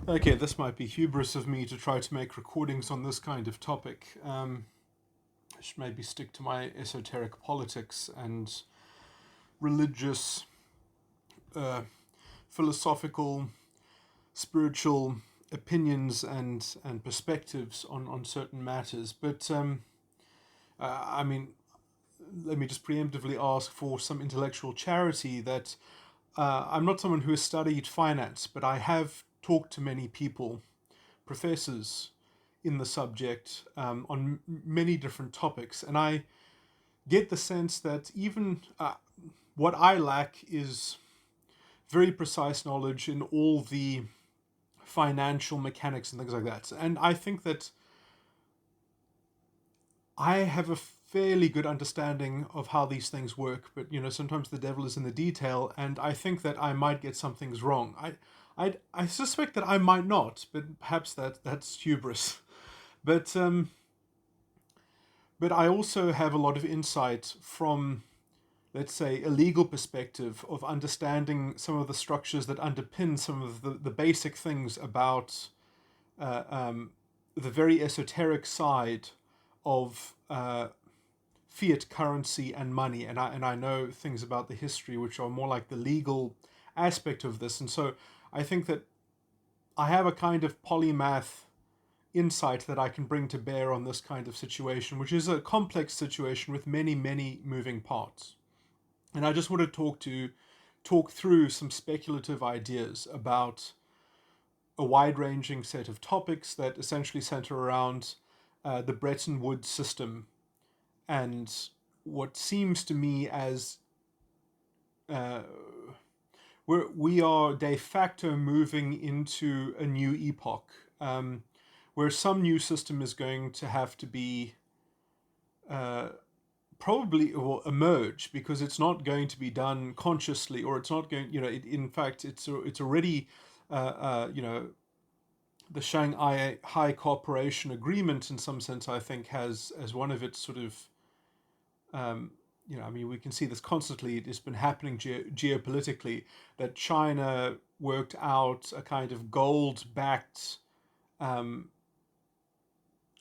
Okay, this might be hubris of me to try to make recordings on this kind of topic. I should maybe stick to my esoteric politics and religious, uh, philosophical, spiritual opinions and perspectives on certain matters. But I mean, let me just preemptively ask for some intellectual charity that I'm not someone who has studied finance, but I have talked to many people, professors in the subject on many different topics, and I get the sense that even what I lack is very precise knowledge in all the financial mechanics and things like that. And I think that I have a fairly good understanding of how these things work, but sometimes the devil is in the detail, and I think that I might get some things wrong. I suspect that I might not, but perhaps that's hubris. But but I also have a lot of insight from, let's say, a legal perspective of understanding some of the structures that underpin some of the basic things about uh, um, the very esoteric side of fiat currency and money. And I know things about the history which are more like the legal aspect of this. And so I think that I have a kind of polymath insight that I can bring to bear on this kind of situation, which is a complex situation with many, many moving parts. And I just want to talk through some speculative ideas about a wide-ranging set of topics that essentially center around the Bretton Woods system and what seems to me as uh, we are de facto moving into a new epoch, where some new system is going to have to be uh, probably will emerge because it's not going to be done consciously, or it's not going. In fact, it's already the Shanghai High Cooperation Agreement, in some sense, I think, has as one of its sort of um, I mean, we can see this constantly. It's been happening geopolitically, that China worked out a kind of gold-backed um,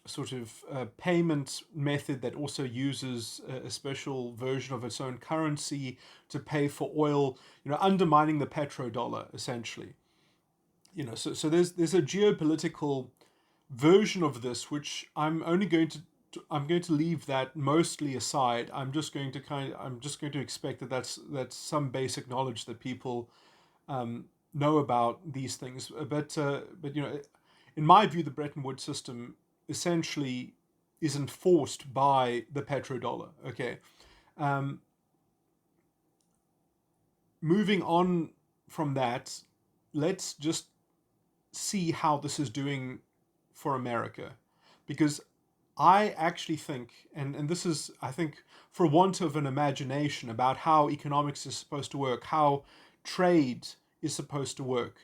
sort of payment method that also uses a special version of its own currency to pay for oil, undermining the petrodollar essentially. So there's a geopolitical version of this which I'm going to leave that mostly aside. I'm just going to expect that that's some basic knowledge that people know about these things. But in my view, the Bretton Woods system essentially is enforced by the petrodollar. Okay, um, moving on from that, let's just see how this is doing for America, because I actually think, and this is, I think, for want of an imagination about how economics is supposed to work, how trade is supposed to work,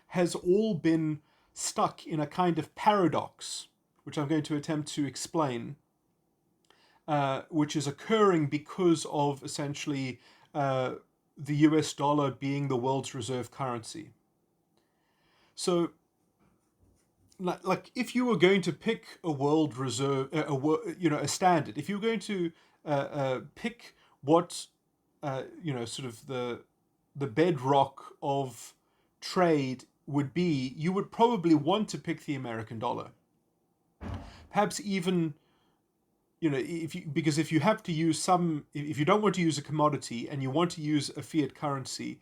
has all been stuck in a kind of paradox, which I'm going to attempt to explain, which is occurring because of essentially the US dollar being the world's reserve currency. So like if you were going to pick a world reserve, a standard, if you were going to pick what sort of the bedrock of trade would be, you would probably want to pick the American dollar. Perhaps even if you because if you have to use some, if you don't want to use a commodity and you want to use a fiat currency,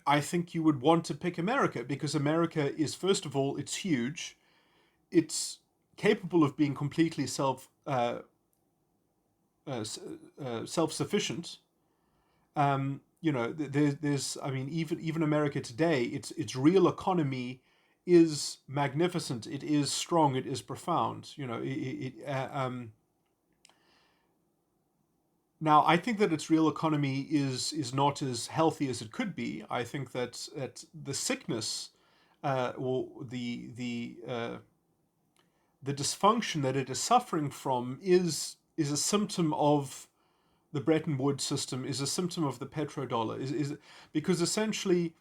I think you would want to pick America, because America is, first of all, it's huge, it's capable of being completely self sufficient. There's I mean, even America today, its real economy is magnificent. It is strong. It is profound. Now, I think that its real economy is not as healthy as it could be. I think that the sickness, or the dysfunction that it is suffering from is a symptom of the Bretton Woods system, is a symptom of the petrodollar, is because essentially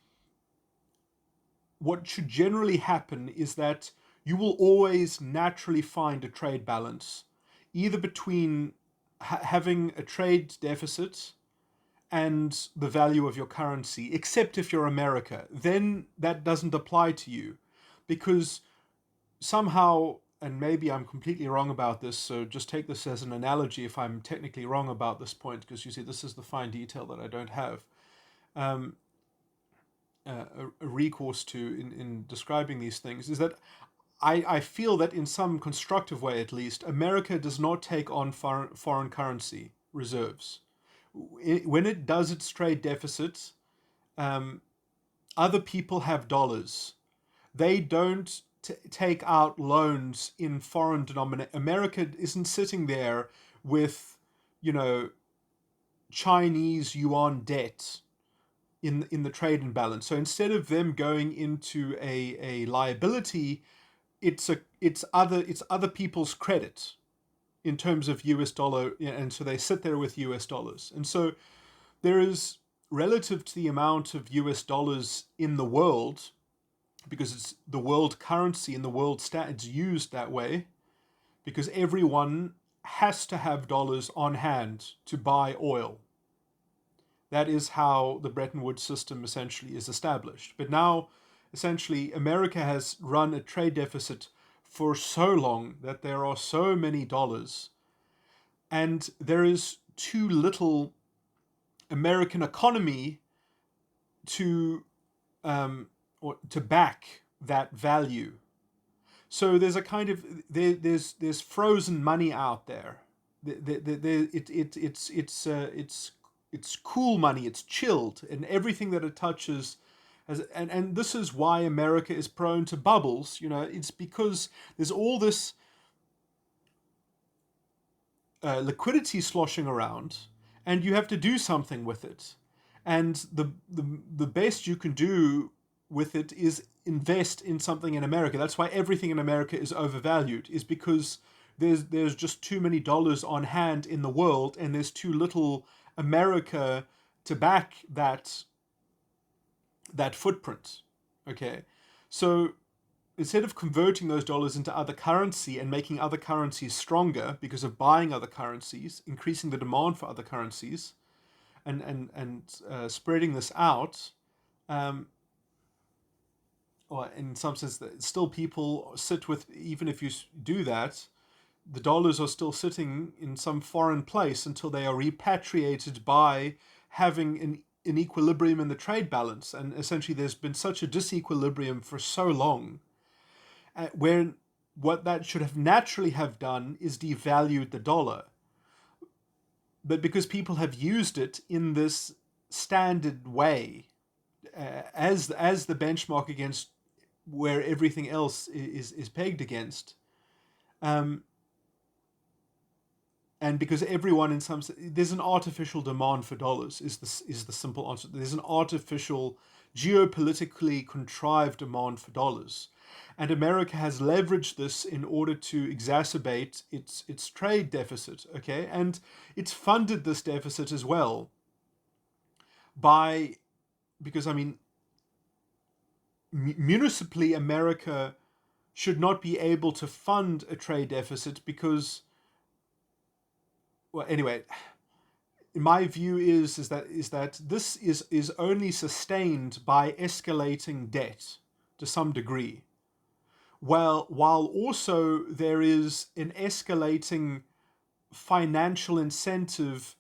what should generally happen is that you will always naturally find a trade balance, either between having a trade deficit and the value of your currency, except if you're America. Then that doesn't apply to you, because somehow, and maybe I'm completely wrong about this, so just take this as an analogy if I'm technically wrong about this point, because you see, this is the fine detail that I don't have um, a recourse to in describing these things, is that I feel that in some constructive way, at least, America does not take on foreign currency reserves. When it does its trade deficit, um, other people have dollars. They don't take out loans in foreign denomination. America isn't sitting there with, you know, Chinese yuan debt in the trade imbalance. So instead of them going into a liability, it's other people's credit in terms of US dollar, and so they sit there with US dollars. And so there is, relative to the amount of US dollars in the world, because it's the world currency and the world it's used that way, because everyone has to have dollars on hand to buy oil. That is how the Bretton Woods system essentially is established. But now, essentially, America has run a trade deficit for so long that there are so many dollars, and there is too little American economy to or to back that value. So there's a kind of there's frozen money out there. It's cool money. It's chilled, and everything that it touches has. And this is why America is prone to bubbles. You know, it's because there's all this liquidity sloshing around, and you have to do something with it. And the best you can do with it is invest in something in America. That's why everything in America is overvalued, is because there's just too many dollars on hand in the world, and there's too little America to back that footprint. Okay, so instead of converting those dollars into other currency and making other currencies stronger because of buying other currencies, increasing the demand for other currencies, and spreading this out, or in some sense, still people sit with, even if you do that, the dollars are still sitting in some foreign place until they are repatriated by having an equilibrium in the trade balance. And essentially, there's been such a disequilibrium for so long, where what that should have naturally have done is devalued the dollar. But because people have used it in this standard way, as the benchmark against where everything else is pegged against, and because everyone, in some sense, there's an artificial demand for dollars, is the simple answer. There's an artificial, geopolitically contrived demand for dollars, and America has leveraged this in order to exacerbate its trade deficit. Okay, and it's funded this deficit as well because I mean, municipally, America should not be able to fund a trade deficit because, well, anyway, my view is that this is only sustained by escalating debt to some degree, while also there is an escalating financial incentive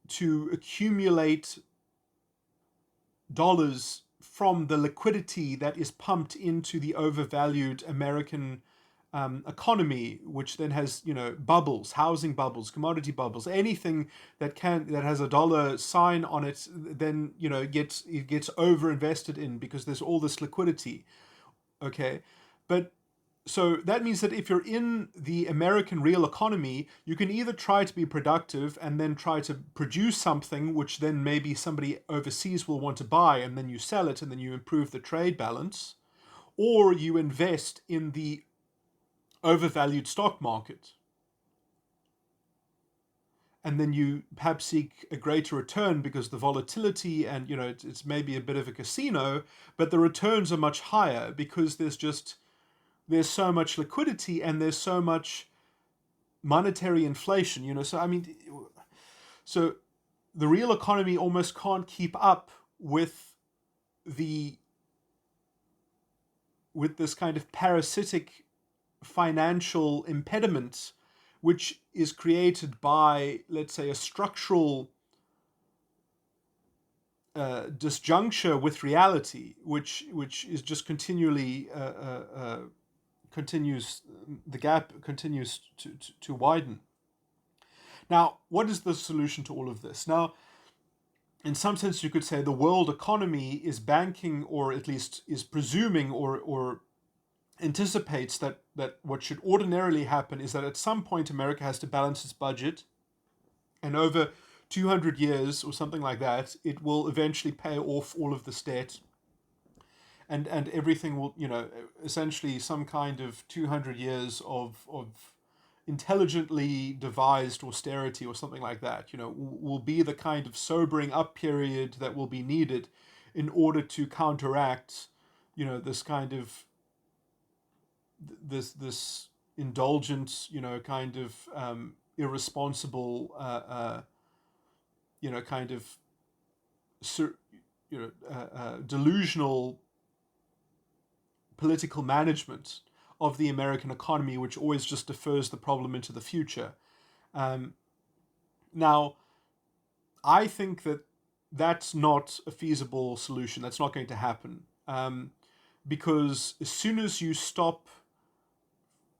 to accumulate dollars from the liquidity that is pumped into the overvalued American economy, which then has, bubbles, housing bubbles, commodity bubbles, anything that has a dollar sign on it, then gets overinvested in because there's all this liquidity. Okay, but so that means that if you're in the American real economy, you can either try to be productive and then try to produce something which then maybe somebody overseas will want to buy, and then you sell it and then you improve the trade balance, or you invest in the overvalued stock market. and then you perhaps seek a greater return because the volatility and it's maybe a bit of a casino, but the returns are much higher because there's so much liquidity and there's so much monetary inflation. So the real economy almost can't keep up with the with this kind of parasitic financial impediment, which is created by, let's say, a structural disjuncture with reality, which is just continues the gap continues to widen. Now, what is the solution to all of this? Now, in some sense, you could say the world economy is banking, or at least is presuming, or anticipates that what should ordinarily happen is that at some point America has to balance its budget, and over 200 years or something like that, it will eventually pay off all of this debt, and everything will, essentially some kind of 200 years of intelligently devised austerity or something like that, will be the kind of sobering up period that will be needed in order to counteract, this kind of this indulgent, kind of irresponsible, kind of delusional political management of the American economy, which always just defers the problem into the future. Now, I think that that's not a feasible solution. That's not going to happen, because as soon as you stop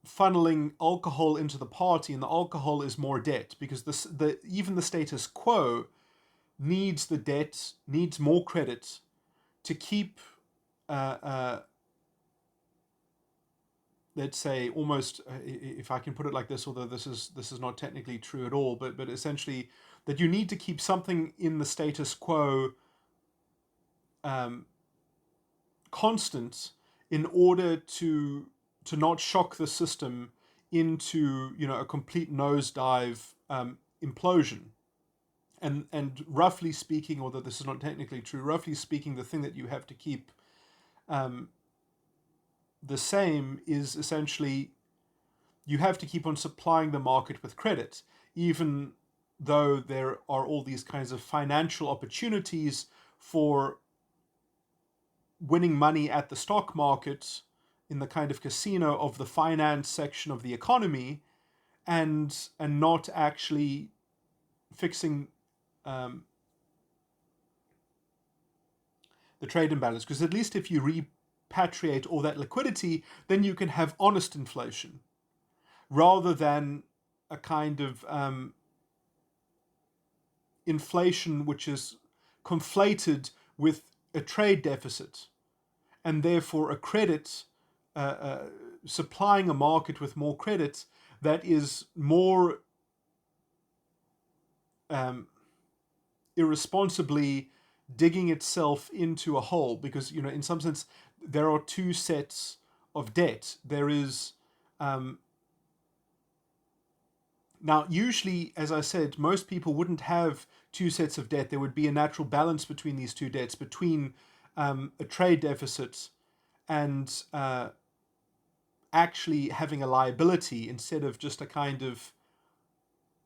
funneling alcohol into the party, and the alcohol is more debt, because even the status quo needs the debt, needs more credit to keep, let's say, almost, if I can put it like this, although this is not technically true at all, but essentially that you need to keep something in the status quo constant in order to not shock the system into a complete nosedive implosion. And roughly speaking, although this is not technically true, roughly speaking, the thing that you have to keep the same is essentially you have to keep on supplying the market with credit, even though there are all these kinds of financial opportunities for winning money at the stock market in the kind of casino of the finance section of the economy, and not actually fixing the trade imbalance. Because at least if you repatriate all that liquidity, then you can have honest inflation, rather than a kind of inflation which is conflated with a trade deficit, and therefore a credit, supplying a market with more credit that is more irresponsibly digging itself into a hole. Because, in some sense, there are two sets of debt. There is, now, usually, as I said, most people wouldn't have two sets of debt. There would be a natural balance between these two debts, between a trade deficit and actually having a liability, instead of just a kind of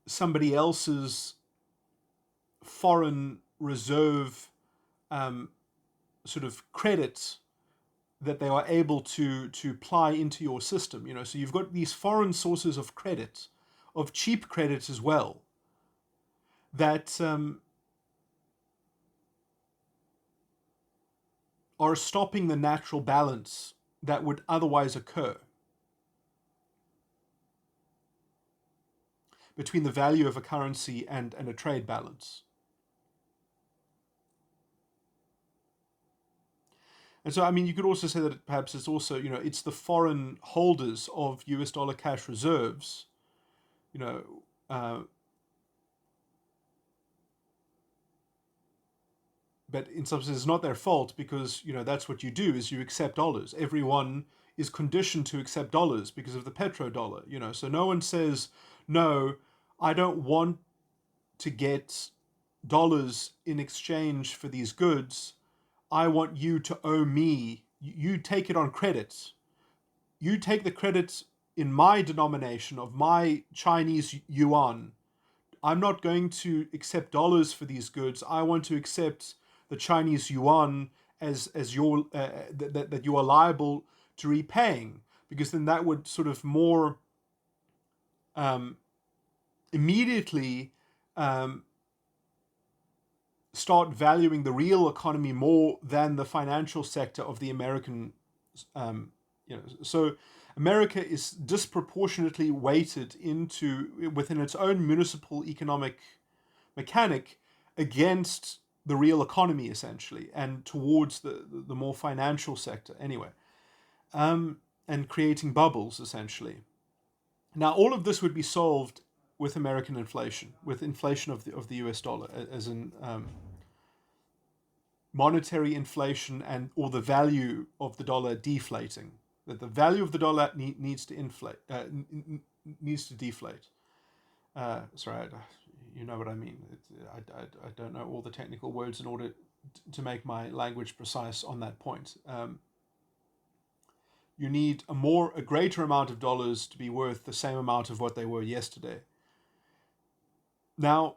somebody else's foreign reserve sort of credit that they are able to apply into your system. So you've got these foreign sources of credit, of cheap credit as well, that are stopping the natural balance that would otherwise occur between the value of a currency and a trade balance. And so, you could also say that perhaps it's also, it's the foreign holders of US dollar cash reserves, but in some sense it's not their fault, because, that's what you do, is you accept dollars. Everyone is conditioned to accept dollars because of the petrodollar, so no one says, no, I don't want to get dollars in exchange for these goods, I want you to owe me. You take it on credit. You take the credit in my denomination of my Chinese yuan. I'm not going to accept dollars for these goods. I want to accept the Chinese yuan as your that you are liable to repaying, because then that would sort of more immediately start valuing the real economy more than the financial sector of the American. So America is disproportionately weighted into within its own municipal economic mechanic against the real economy, essentially, and towards the more financial sector anyway, and creating bubbles, essentially. Now, all of this would be solved with American inflation, with inflation of the US dollar, as in monetary inflation, and or the value of the dollar deflating. That the value of the dollar needs to inflate, needs to deflate. Sorry, you know what I mean. I don't know all the technical words in order to make my language precise on that point. You need a greater amount of dollars to be worth the same amount of what they were yesterday. Now,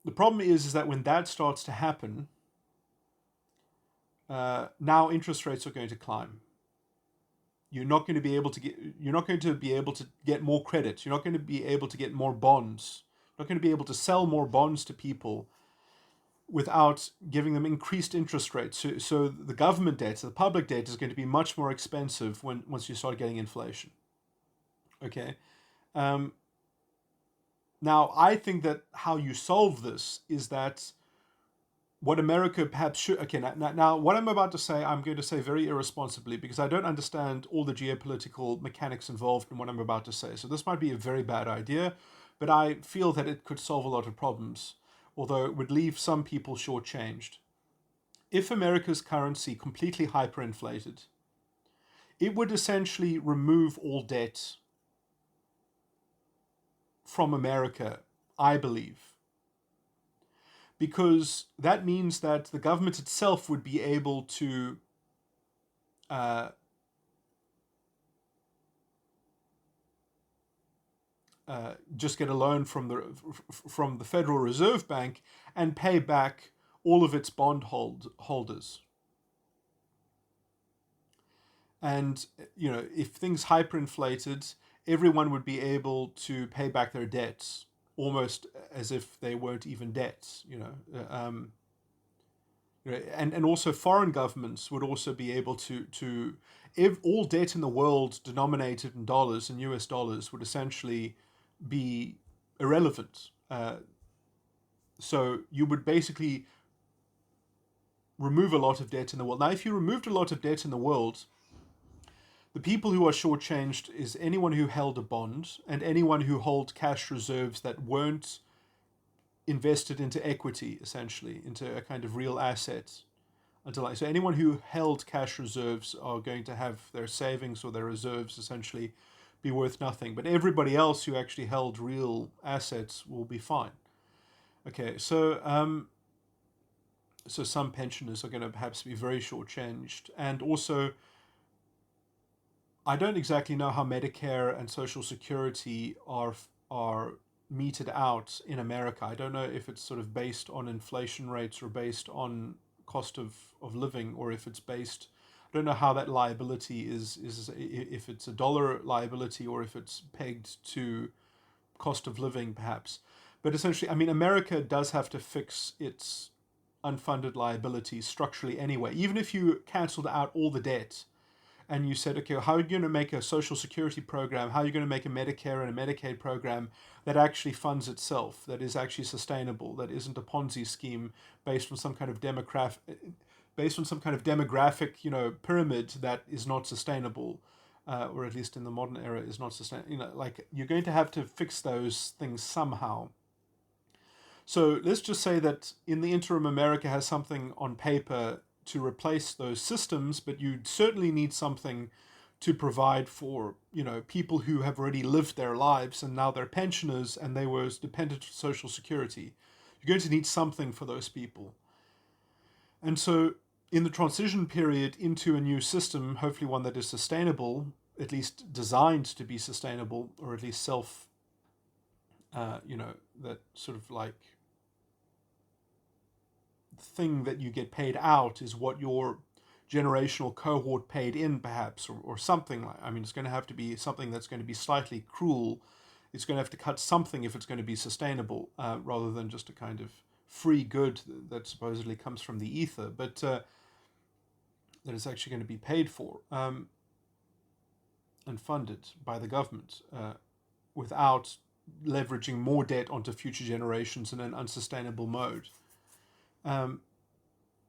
the problem is that when that starts to happen, now interest rates are going to climb. You're not going to be able to get more credit. You're not going to be able to get more bonds. You're not going to be able to sell more bonds to people without giving them increased interest rates. So the government debt, the public debt, is going to be much more expensive once you start getting inflation. Okay. Now, I think that how you solve this is that what America perhaps should... Okay, now what I'm about to say, I'm going to say very irresponsibly, because I don't understand all the geopolitical mechanics involved in what I'm about to say. So this might be a very bad idea, but I feel that it could solve a lot of problems, although it would leave some people shortchanged. If America's currency completely hyperinflated, it would essentially remove all debt from America, I believe. Because that means that the government itself would be able to just get a loan from the Federal Reserve Bank and pay back all of its bond holders. And if things hyperinflated, everyone would be able to pay back their debts, almost as if they weren't even debts, and also foreign governments would also be able to if all debt in the world denominated in dollars and US dollars would essentially be irrelevant. So you would basically remove a lot of debt in the world. Now, if you removed a lot of debt in the world, the people who are shortchanged is anyone who held a bond and anyone who held cash reserves that weren't invested into equity, essentially, into a kind of real asset. So anyone who held cash reserves are going to have their savings or their reserves essentially be worth nothing. But everybody else who actually held real assets will be fine. Okay, so some pensioners are going to perhaps be very shortchanged, and also I don't exactly know how Medicare and Social Security are meted out in America. I don't know if it's sort of based on inflation rates or based on cost of living, or if it's based... I don't know how that liability is if it's a dollar liability or if it's pegged to cost of living, perhaps. But essentially, I mean, America does have to fix its unfunded liabilities structurally anyway. Even if you cancelled out all the debt, and you said, okay, how are you going to make a Social Security program? How are you going to make a Medicare and a Medicaid program that actually funds itself, that is actually sustainable, that isn't a Ponzi scheme based on some kind of demographic, pyramid that is not sustainable, or at least in the modern era is not sustainable. Like, you're going to have to fix those things somehow. So let's just say that in the interim, America has something on paper to replace those systems, but you certainly need something to provide for, people who have already lived their lives and now they're pensioners and they were dependent on Social Security. You're going to need something for those people. And so in the transition period into a new system, hopefully one that is sustainable, at least designed to be sustainable, or at least that sort of like thing that you get paid out is what your generational cohort paid in, perhaps, or something like. I mean, it's going to have to be something that's going to be slightly cruel. It's going to have to cut something if it's going to be sustainable, rather than just a kind of free good that supposedly comes from the ether, but that is actually going to be paid for and funded by the government without leveraging more debt onto future generations in an unsustainable mode.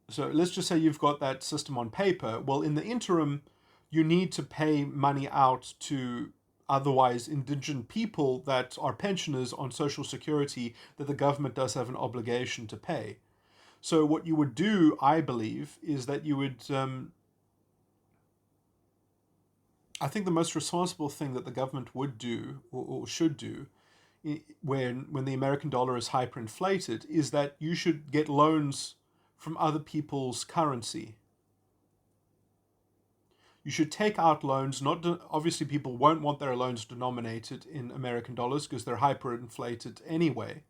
So let's just say you've got that system on paper. Well, in the interim, you need to pay money out to otherwise indigent people that are pensioners on Social Security that the government does have an obligation to pay. So what you would do, I believe, is that you would... I think the most responsible thing that the government would do, or should do, when the American dollar is hyperinflated, is that you should get loans from other people's currency. You should take out loans. Obviously, people won't want their loans denominated in American dollars because they're hyperinflated anyway.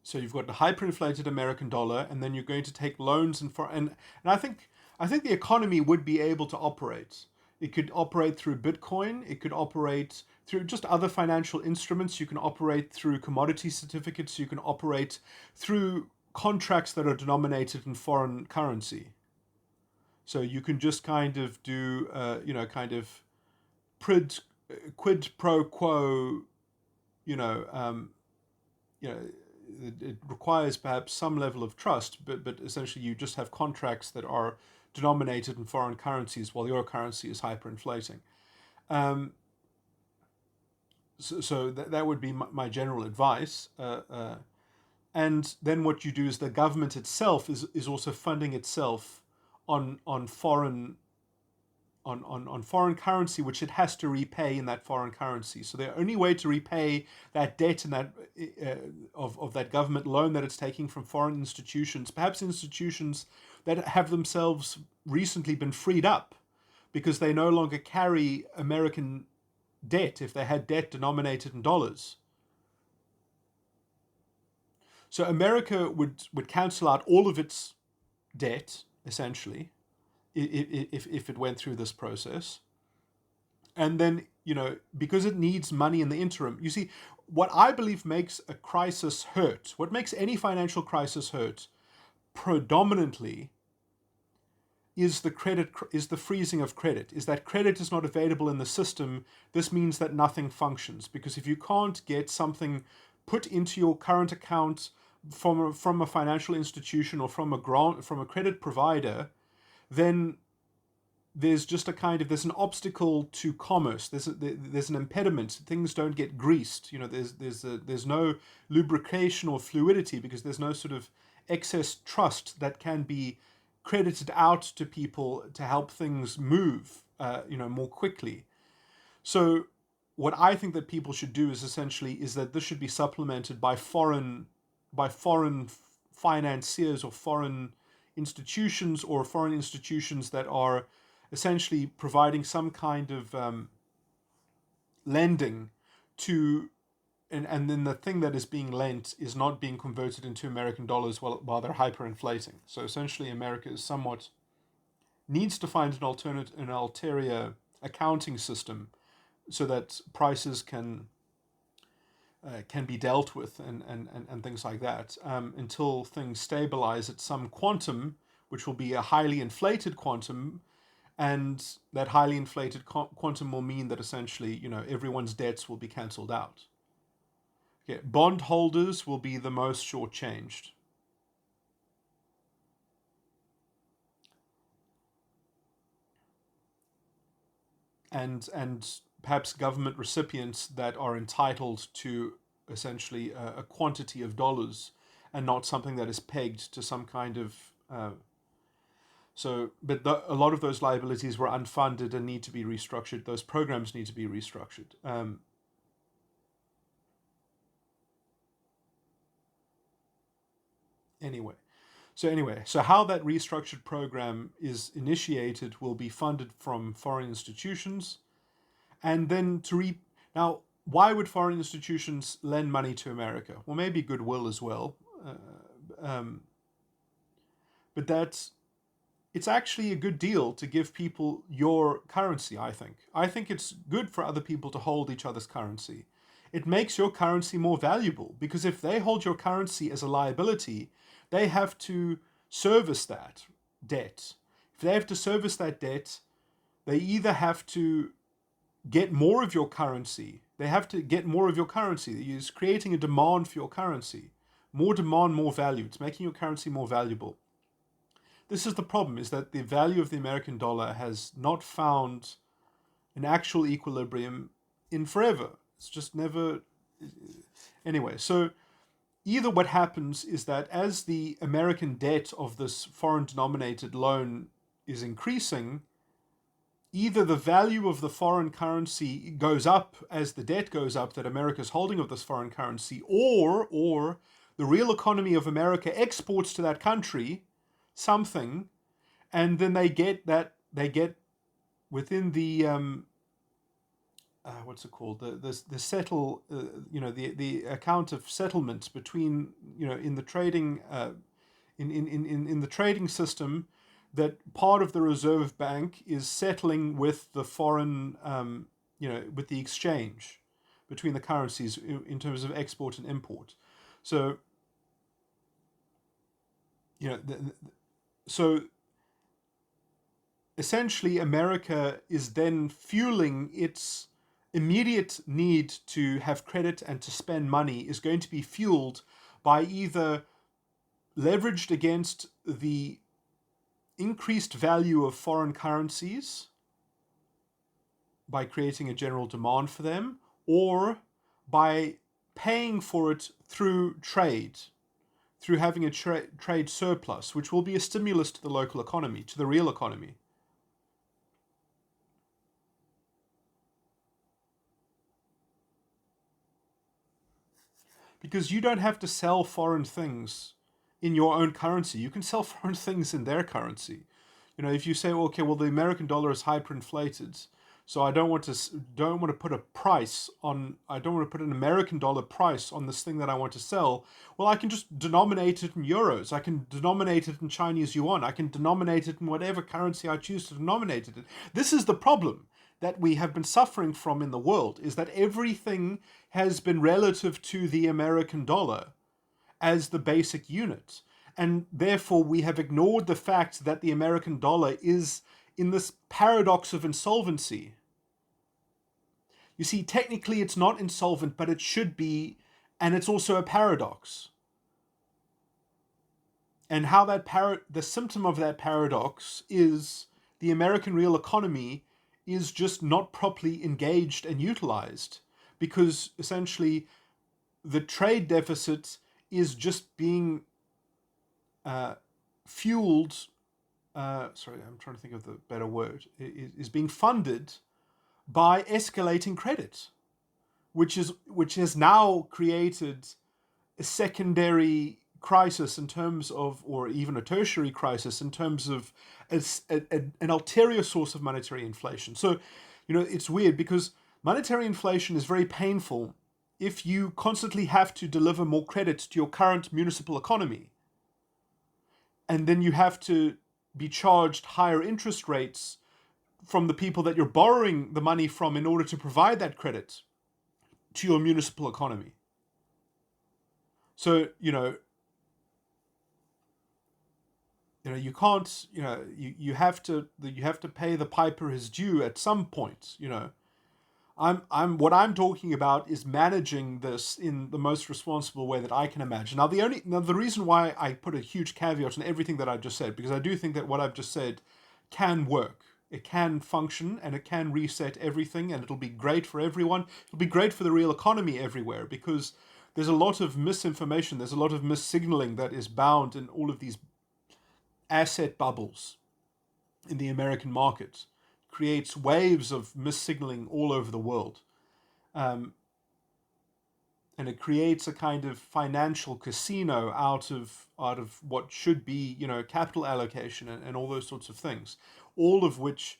So you've got the hyperinflated American dollar, and then you're going to take loans and I think the economy would be able to operate. It could operate through Bitcoin. It could operate through just other financial instruments. You can operate through commodity certificates. You can operate through contracts that are denominated in foreign currency. So you can just kind of do, quid pro quo, it requires perhaps some level of trust, but essentially you just have contracts that are denominated in foreign currencies while your currency is hyperinflating. So that would be my general advice. And then what you do is the government itself is also funding itself on foreign currency, which it has to repay in that foreign currency. So the only way to repay that debt and that of that government loan that it's taking from foreign institutions, perhaps institutions that have themselves recently been freed up because they no longer carry American debt if they had debt denominated in dollars. So America would cancel out all of its debt, essentially, if it went through this process. And then, because it needs money in the interim, you see, what I believe makes a crisis hurt, what makes any financial crisis hurt, predominantly is the freezing of credit, is that credit is not available in the system. This means that nothing functions, because if you can't get something put into your current account from a financial institution or from a credit provider, then there's just there's an obstacle to commerce. There's an impediment. Things don't get greased. There's no lubrication or fluidity because there's no sort of excess trust that can be credited out to people to help things move, more quickly. So what I think that people should do is that this should be supplemented by foreign financiers or foreign institutions that are essentially providing some kind of lending to, and then the thing that is being lent is not being converted into American dollars while they're hyperinflating. So essentially America needs to find an ulterior accounting system so that prices can be dealt with and things like that, until things stabilize at some quantum, which will be a highly inflated quantum, and that highly inflated quantum will mean that essentially, everyone's debts will be cancelled out. Okay, bond holders will be the most shortchanged. And perhaps government recipients that are entitled to essentially a quantity of dollars and not something that is pegged to some kind of So, but a lot of those liabilities were unfunded and need to be restructured. Those programs need to be restructured. Anyway, so how that restructured program is initiated will be funded from foreign institutions, and then now, why would foreign institutions lend money to America? Well, maybe goodwill as well, but it's actually a good deal to give people your currency. I think it's good for other people to hold each other's currency. It makes your currency more valuable, because if they hold your currency as a liability, they have to service that debt. If they have to service that debt, they either have to get more of your currency. They have to get more of your currency. It's creating a demand for your currency. More demand, more value. It's making your currency more valuable. This is the problem, is that the value of the American dollar has not found an actual equilibrium in forever. It's just never... Anyway, so either what happens is that as the American debt of this foreign denominated loan is increasing, either the value of the foreign currency goes up as the debt goes up that America's holding of this foreign currency, or the real economy of America exports to that country something, and then they get within the what's it called, the settle, the account of settlement between, in the trading, in the trading system, that part of the Reserve Bank is settling with the foreign, with the exchange between the currencies in terms of export and import. So, so essentially America is then fueling its immediate need to have credit and to spend money, is going to be fueled by either leveraged against the increased value of foreign currencies by creating a general demand for them, or by paying for it through trade, through having a trade surplus, which will be a stimulus to the local economy, to the real economy. Because you don't have to sell foreign things in your own currency. You can sell foreign things in their currency. If you say, okay, well, the American dollar is hyperinflated, so I don't want to put a price on, I don't want to put an American dollar price on this thing that I want to sell. Well, I can just denominate it in euros. I can denominate it in Chinese yuan. I can denominate it in whatever currency I choose to denominate it in. This is the problem that we have been suffering from in the world, is that everything has been relative to the American dollar as the basic unit. And therefore, we have ignored the fact that the American dollar is in this paradox of insolvency. You see, technically it's not insolvent, but it should be, and it's also a paradox. And how the symptom of that paradox is the American real economy is just not properly engaged and utilized, because essentially the trade deficit is just being fueled, sorry, I'm trying to think of the better word, is being funded by escalating credit, which has now created a secondary crisis in terms of, or even a tertiary crisis in terms of an ulterior source of monetary inflation. So, it's weird, because monetary inflation is very painful if you constantly have to deliver more credit to your current municipal economy. And then you have to be charged higher interest rates from the people that you're borrowing the money from in order to provide that credit to your municipal economy. So, you can't, you have to pay the piper his due at some point. What I'm talking about is managing this in the most responsible way that I can imagine. Now, the reason why I put a huge caveat on everything that I just said, because I do think that what I've just said can work. It can function, and it can reset everything, and it'll be great for everyone. It'll be great for the real economy everywhere, because there's a lot of misinformation, there's a lot of missignaling that is bound in all of these asset bubbles. in the American market, creates waves of mis-signaling all over the world. Um, and it creates a kind of financial casino out of what should be, capital allocation and all those sorts of things, all of which,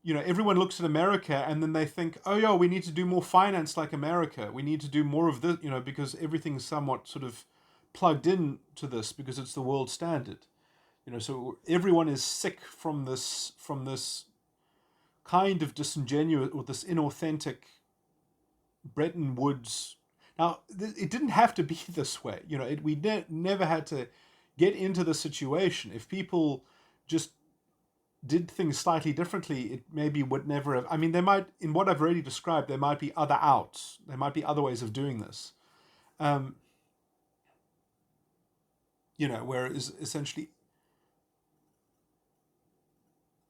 everyone looks at America and then they think, oh yeah, we need to do more finance like America, we need to do more of this, because everything's somewhat sort of plugged in to this because it's the world standard. So everyone is sick from this kind of disingenuous or this inauthentic Bretton Woods. Now, it didn't have to be this way. We never had to get into the situation. If people just did things slightly differently, it maybe would never have. I mean, there might, in what I've already described, there might be other outs. There might be other ways of doing this. Whereas essentially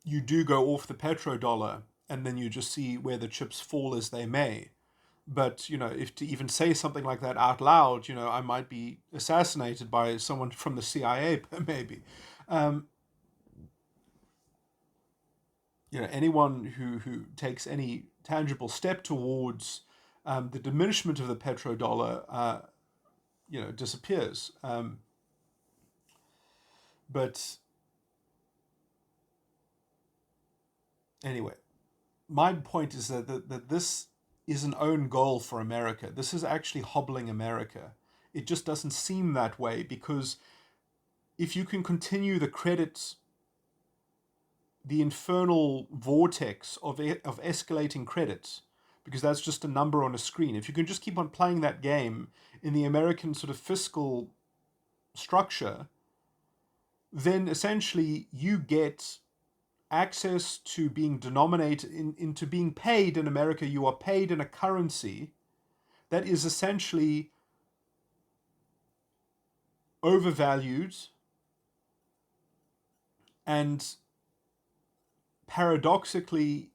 you do go off the petrodollar and then you just see where the chips fall as they may. But, if to even say something like that out loud, I might be assassinated by someone from the CIA, maybe. Anyone who takes any tangible step towards the diminishment of the petrodollar, disappears. But anyway, my point is that this is an own goal for America. This is actually hobbling America. It just doesn't seem that way, because if you can continue the infernal vortex of escalating credit, because that's just a number on a screen, if you can just keep on playing that game in the American sort of fiscal structure, then essentially you get access to being denominated into being paid in America. You are paid in a currency that is essentially overvalued and paradoxically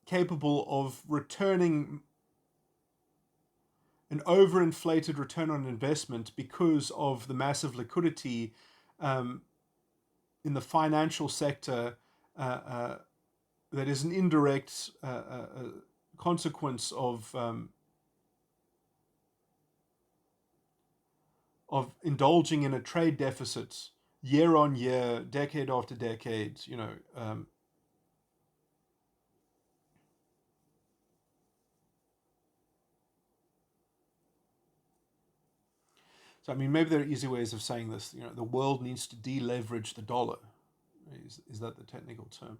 capable of returning an overinflated return on investment because of the massive liquidity in the financial sector that is an indirect consequence of indulging in a trade deficit year on year, decade after decade. So I mean, maybe there are easy ways of saying this. The world needs to deleverage the dollar. Is that the technical term?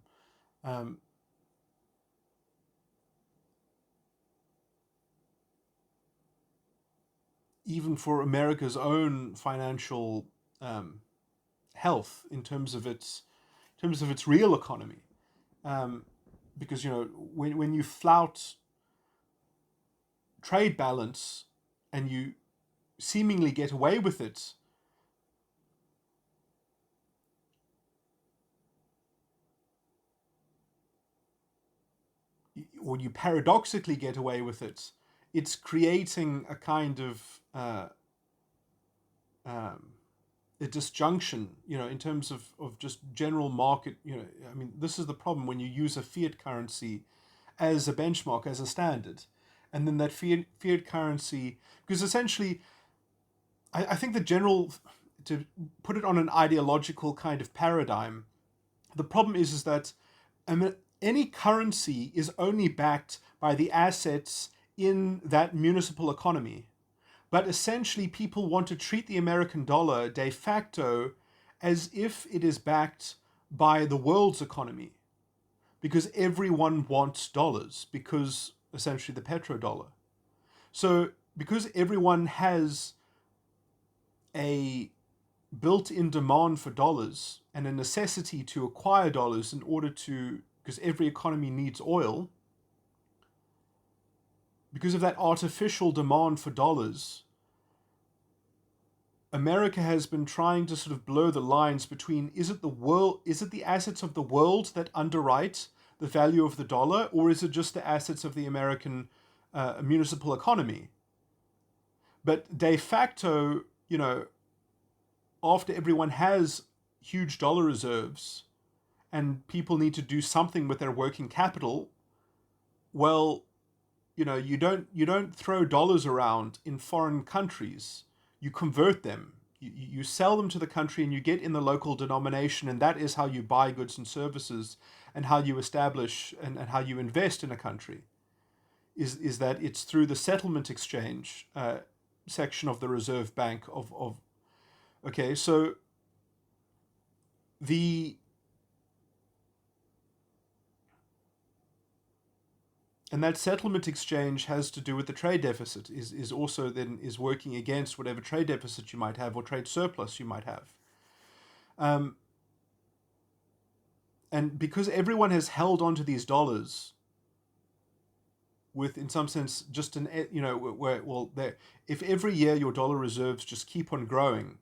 Even for America's own financial health in terms of its real economy, because when you flout trade balance and you seemingly get away with it, or you paradoxically get away with it, it's creating a kind of a disjunction, in terms of just general market. I mean, this is the problem when you use a fiat currency as a benchmark, as a standard, and then that fiat currency, because essentially, I think the general, to put it on an ideological kind of paradigm, the problem is that any currency is only backed by the assets in that municipal economy. But essentially, people want to treat the American dollar de facto as if it is backed by the world's economy, because everyone wants dollars, because essentially the petrodollar. So because everyone has a built-in demand for dollars and a necessity to acquire dollars in order to, because every economy needs oil, because of that artificial demand for dollars, America has been trying to sort of blur the lines between, is it the assets of the world that underwrite the value of the dollar, or is it just the assets of the American municipal economy? But de facto, after everyone has huge dollar reserves and people need to do something with their working capital, well, you don't throw dollars around in foreign countries. You convert them. You sell them to the country and you get in the local denomination, and that is how you buy goods and services and how you establish and how you invest in a country. Is that it's through the settlement exchange section of the Reserve Bank of okay, so the and that settlement exchange has to do with the trade deficit, is also then is working against whatever trade deficit you might have or trade surplus you might have. And because everyone has held on to these dollars with, in some sense, just an, if every year your dollar reserves just keep on growing,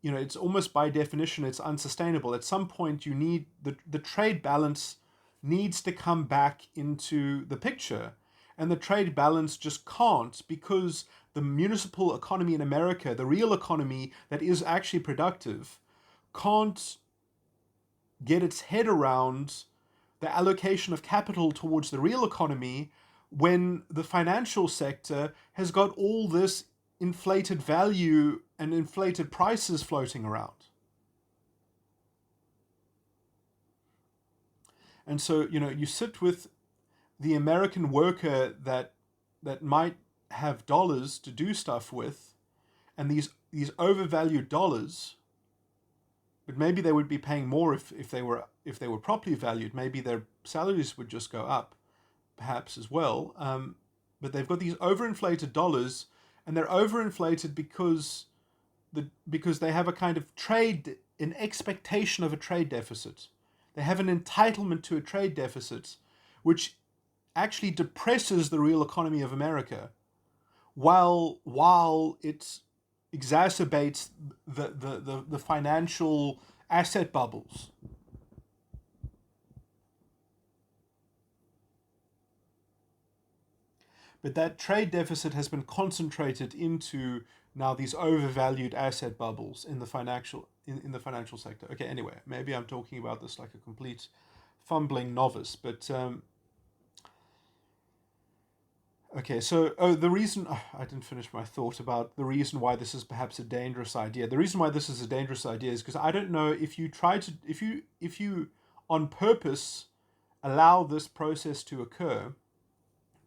it's almost by definition, it's unsustainable. At some point, you need the trade balance needs to come back into the picture. And the trade balance just can't, because the municipal economy in America, the real economy that is actually productive, can't get its head around the allocation of capital towards the real economy when the financial sector has got all this inflated value and inflated prices floating around. And so, you sit with the American worker that might have dollars to do stuff with, and these overvalued dollars, but maybe they would be paying more if they were properly valued. Maybe their salaries would just go up, perhaps as well. But they've got these overinflated dollars, and they're overinflated because they have a kind of an expectation of a trade deficit. They have an entitlement to a trade deficit, which actually depresses the real economy of America, while it exacerbates the financial asset bubbles. But that trade deficit has been concentrated into now these overvalued asset bubbles in the financial sector. Okay, anyway, maybe I'm talking about this like a complete fumbling novice, but okay, so the reason I didn't finish my thought about the reason why this is perhaps a dangerous idea. The reason why this is a dangerous idea is because I don't know if you on purpose allow this process to occur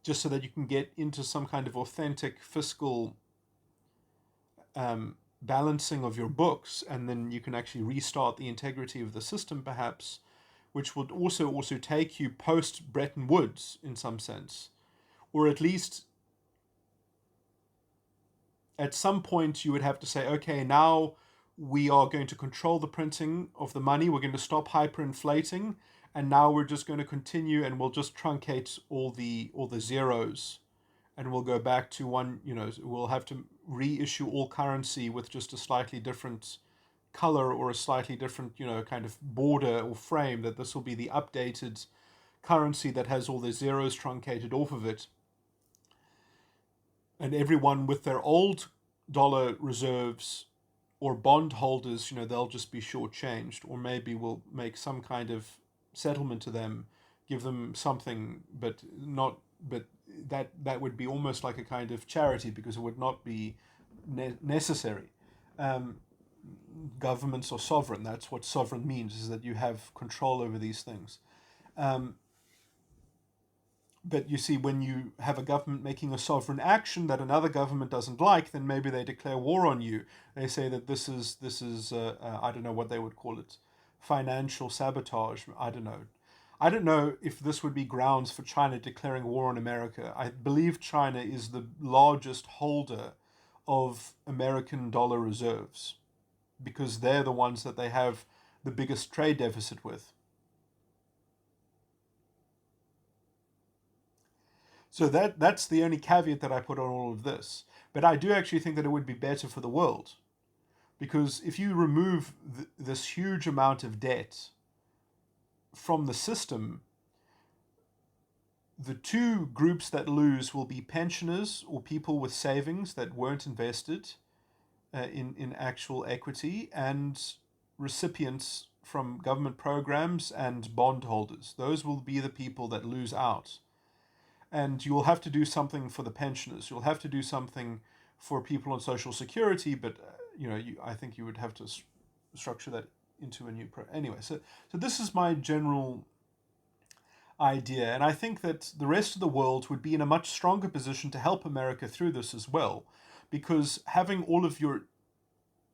just so that you can get into some kind of authentic fiscal balancing of your books, and then you can actually restart the integrity of the system, perhaps, which would also take you post Bretton Woods in some sense, or at least at some point you would have to say, okay, now we are going to control the printing of the money. We're going to stop hyperinflating, and now we're just going to continue, and we'll just truncate all the zeros, and we'll go back to one. We'll have to reissue all currency with just a slightly different color or a slightly different, kind of border or frame. That this will be the updated currency that has all the zeros truncated off of it. And everyone with their old dollar reserves or bond holders, they'll just be shortchanged, or maybe we'll make some kind of settlement to them, give them something, but that would be almost like a kind of charity, because it would not be necessary. Governments are sovereign. That's what sovereign means, is that you have control over these things. But you see, when you have a government making a sovereign action that another government doesn't like, then maybe they declare war on you. They say that this is I don't know what they would call it, financial sabotage. I don't know. I don't know if this would be grounds for China declaring war on America. I believe China is the largest holder of American dollar reserves, because they're the ones that they have the biggest trade deficit with. So that's the only caveat that I put on all of this. But I do actually think that it would be better for the world, because if you remove this huge amount of debt from the system, the two groups that lose will be pensioners or people with savings that weren't invested in actual equity, and recipients from government programs and bondholders. Those will be the people that lose out. And you will have to do something for the pensioners. You'll have to do something for people on Social Security, but I think you would have to structure that into a new anyway. So this is my general idea, and I think that the rest of the world would be in a much stronger position to help America through this as well, because having all of your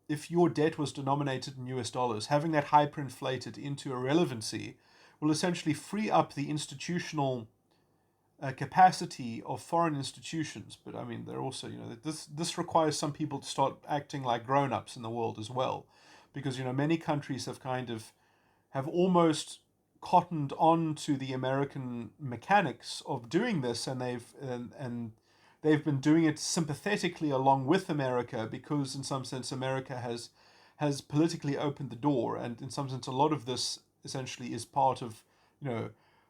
if your debt was denominated in US dollars, having that hyperinflated into irrelevancy will essentially free up the institutional capacity of foreign institutions. But I mean, they're also, this requires some people to start acting like grown-ups in the world as well, because many countries have almost cottoned on to the American mechanics of doing this, and they've been doing it sympathetically along with America, because in some sense America has politically opened the door, and in some sense a lot of this essentially is part of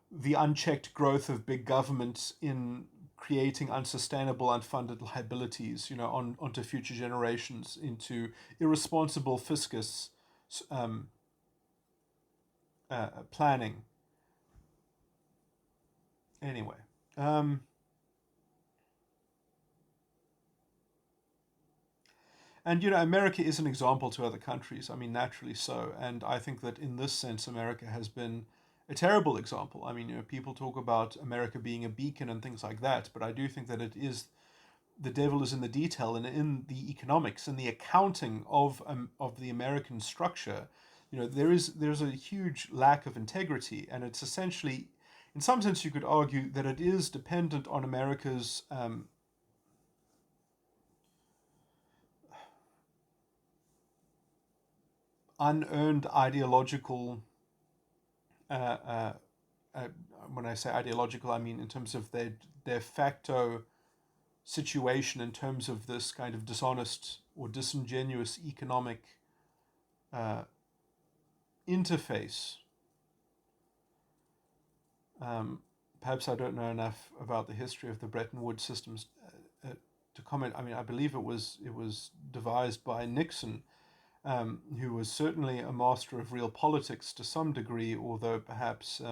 the unchecked growth of big government in creating unsustainable unfunded liabilities onto future generations, into irresponsible fiscus planning. Anyway, and America is an example to other countries. I mean, naturally so. And I think that in this sense, America has been a terrible example. I mean, people talk about America being a beacon and things like that, but I do think that the devil is in the detail, and in the economics and the accounting of the American structure. There's a huge lack of integrity, and it's essentially, in some sense, you could argue that it is dependent on America's unearned ideological. When I say ideological, I mean in terms of their de facto situation, in terms of this kind of dishonest or disingenuous economic interface. Perhaps I don't know enough about the history of the Bretton Woods systems to comment. I mean, I believe it was devised by Nixon, who was certainly a master of real politics to some degree, although perhaps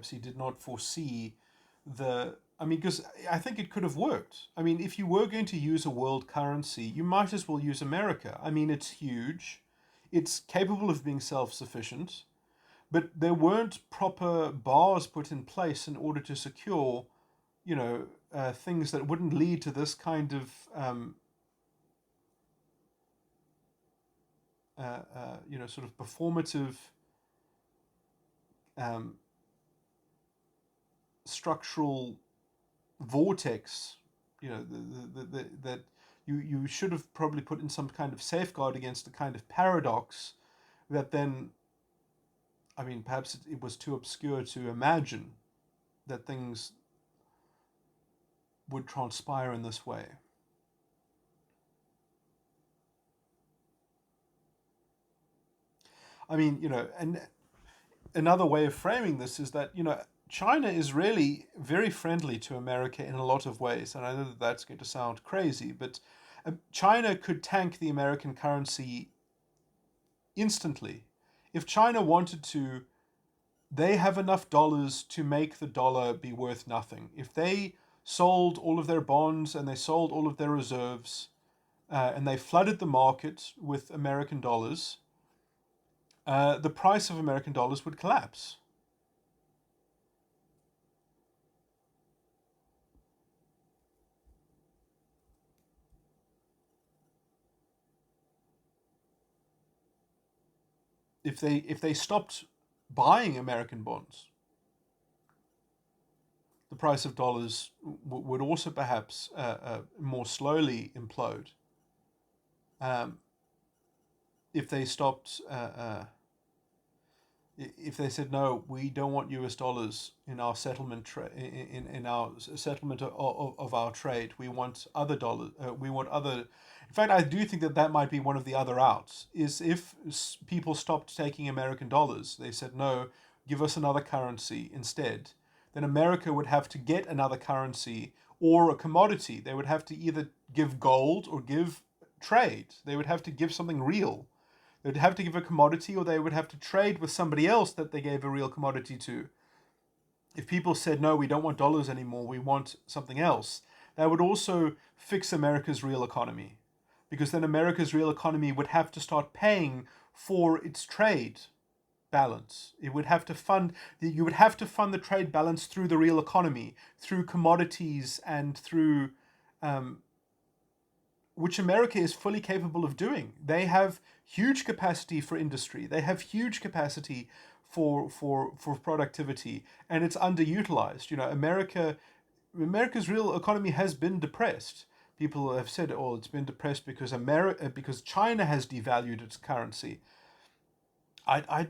he did not foresee because I think it could have worked. I mean, if you were going to use a world currency, you might as well use America. I mean, it's huge, it's capable of being self-sufficient, but there weren't proper bars put in place in order to secure, things that wouldn't lead to this kind of, sort of performative structural vortex, that you should have probably put in some kind of safeguard against the kind of paradox that then, I mean, perhaps it was too obscure to imagine that things would transpire in this way. I mean, and another way of framing this is that, China is really very friendly to America in a lot of ways. And I know that that's going to sound crazy, but China could tank the American currency instantly. If China wanted to, they have enough dollars to make the dollar be worth nothing. If they sold all of their bonds and they sold all of their reserves, and they flooded the market with American dollars, the price of American dollars would collapse. If they stopped buying American bonds, the price of dollars would also perhaps more slowly implode. If they stopped, if they said no, we don't want U.S. dollars in our settlement in our settlement of our trade. We want other dollars. We want other. In fact, I do think that might be one of the other outs. Is if people stopped taking American dollars, they said no, give us another currency instead. then America would have to get another currency or a commodity. They would have to either give gold or give trade. They would have to give something real. They would have to give a commodity, or they would have to trade with somebody else that they gave a real commodity to. If people said, no, we don't want dollars anymore, we want something else, that would also fix America's real economy. Because then America's real economy would have to start paying for its trade balance. It would have to fund, you would have to fund the trade balance through the real economy, through commodities, and through which America is fully capable of doing. They have huge capacity for industry. They have huge capacity for productivity, and it's underutilized. America's real economy has been depressed. People have said, "Oh, it's been depressed because China has devalued its currency." I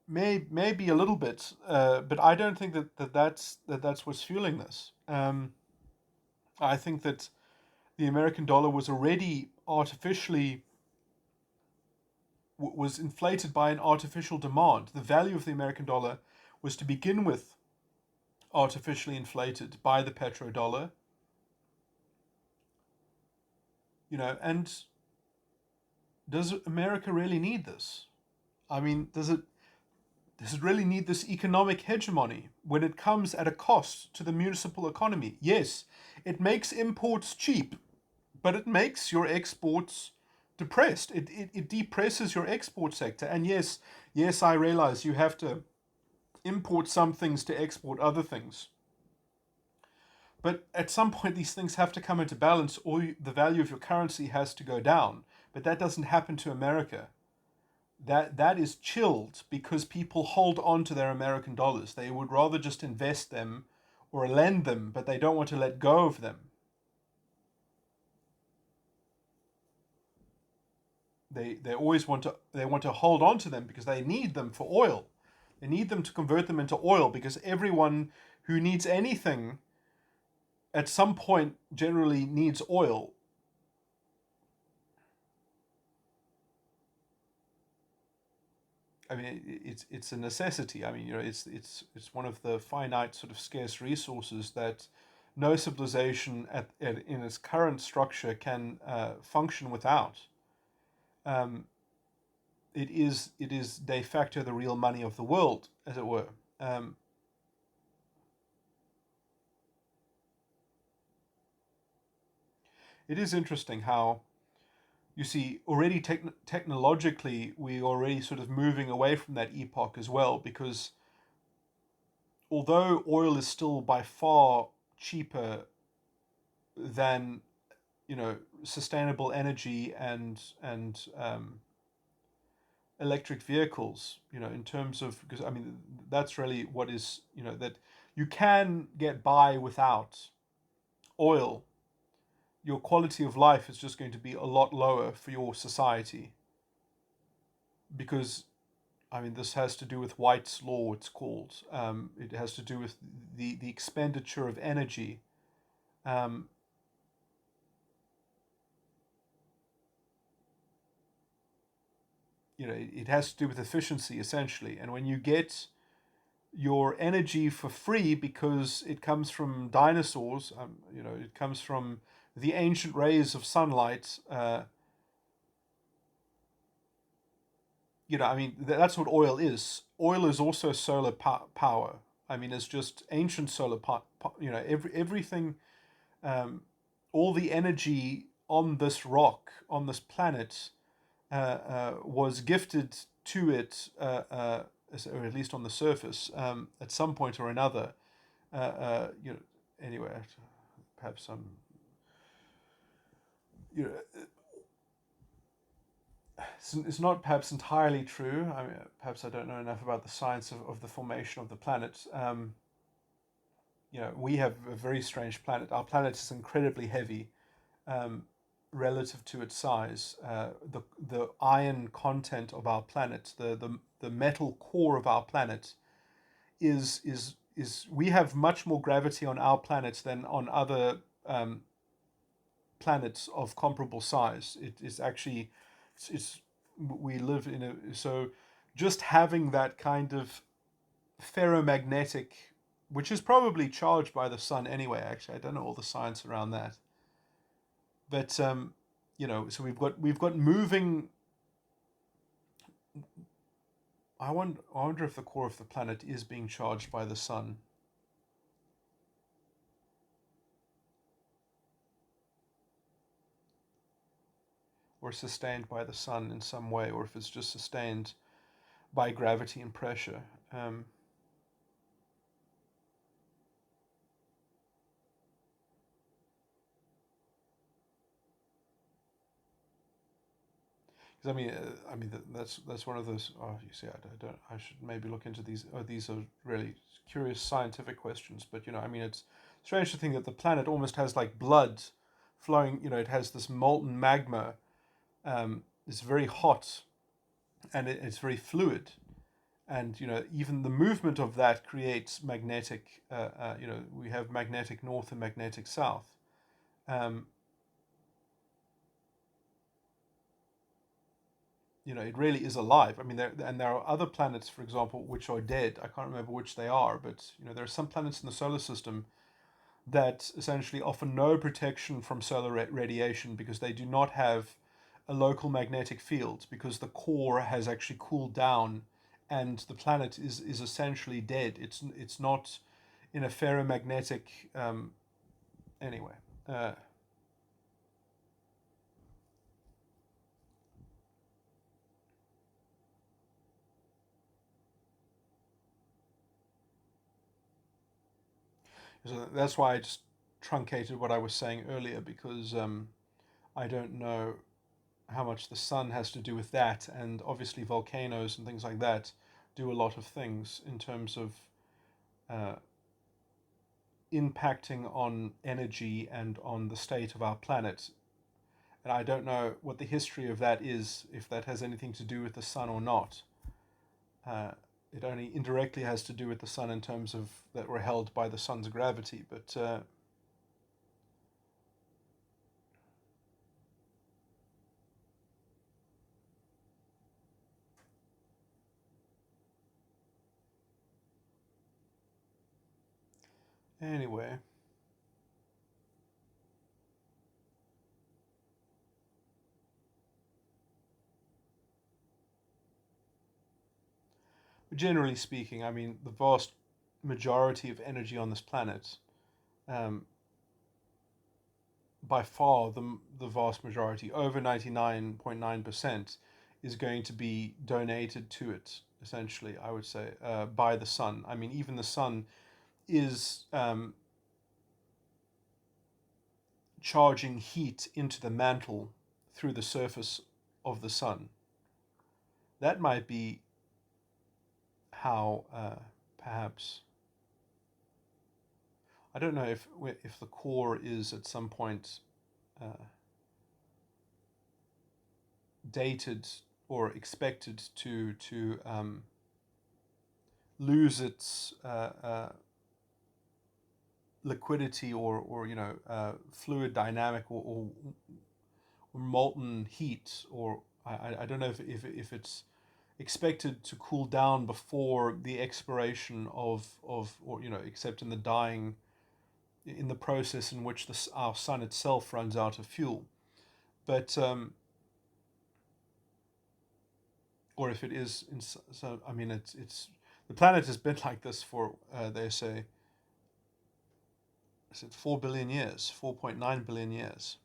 maybe a little bit, but I don't think that's what's fueling this. I think that the American dollar was already was inflated by an artificial demand. The value of the American dollar was to begin with artificially inflated by the petrodollar. And does America really need this? I mean, does it really need this economic hegemony when it comes at a cost to the municipal economy? Yes, it makes imports cheap, but it makes your exports depressed. It depresses your export sector. And yes, I realize you have to import some things to export other things. But at some point, these things have to come into balance, or the value of your currency has to go down. But that doesn't happen to America. That is chilled because people hold on to their American dollars. They would rather just invest them or lend them, but they don't want to let go of them. They always want to hold on to them because they need them for oil. They need them to convert them into oil, because everyone who needs anything at some point generally needs oil. I mean, it's a necessity. I mean, it's one of the finite, sort of scarce resources that no civilization in its current structure can function without. Um, it is de facto the real money of the world, as it were. It is interesting how, you see, already technologically we're already sort of moving away from that epoch as well, because although oil is still by far cheaper than sustainable energy and electric vehicles, in terms of, because I mean that's really what is, that you can get by without oil. Your quality of life is just going to be a lot lower for your society, because I mean this has to do with White's law, it's called. It has to do with the expenditure of energy. Um, it has to do with efficiency, essentially. And when you get your energy for free because it comes from dinosaurs, it comes from the ancient rays of sunlight. I mean, that's what oil is. Oil is also solar power. I mean, it's just ancient solar power. Everything, all the energy on this rock, on this planet, was gifted to it, or at least on the surface, at some point or another. Anyway, perhaps you know, it's not perhaps entirely true. I mean, perhaps I don't know enough about the science of the formation of the planet. We have a very strange planet. Our planet is incredibly heavy. Relative to its size, the iron content of our planet, the metal core of our planet, is we have much more gravity on our planet than on other planets of comparable size. It is actually, it's we live in so just having that kind of ferromagnetic which is probably charged by the sun anyway. Actually, I don't know all the science around that, but so we've got moving. I wonder if the core of the planet is being charged by the sun. Or sustained by the sun in some way, or if it's just sustained by gravity and pressure. Because that's one of those. Oh, you see, I don't. I should maybe look into these. Oh, these are really curious scientific questions. But it's strange to think that the planet almost has like blood flowing. It has this molten magma. It's very hot, and it's very fluid. And even the movement of that creates magnetic. We have magnetic north and magnetic south. Um, it really is alive. I mean, there are other planets, for example, which are dead. I can't remember which they are, but there are some planets in the solar system that essentially offer no protection from solar radiation because they do not have a local magnetic field, because the core has actually cooled down, and the planet is essentially dead. It's not in a ferromagnetic. Anyway. So that's why I just truncated what I was saying earlier, because I don't know how much the sun has to do with that, and obviously volcanoes and things like that do a lot of things in terms of uh, impacting on energy and on the state of our planet. And I don't know what the history of that is, if that has anything to do with the sun or not. Uh, it only indirectly has to do with the sun in terms of that we're held by the sun's gravity, but anyway. Generally speaking, I mean, the vast majority of energy on this planet, um, by far the vast majority, over 99.9%, is going to be donated to it, essentially, I would say, by the sun. I mean, even the sun is charging heat into the mantle through the surface of the sun. That might be how perhaps, I don't know if the core is at some point uh, dated or expected to lose its liquidity or fluid dynamic or molten heat, or I don't know if it's expected to cool down before the expiration of or except in the dying, in the process in which our sun itself runs out of fuel. But or if it is so, I mean, it's the planet has been like this for they say, is it 4 billion years, 4.9 billion years.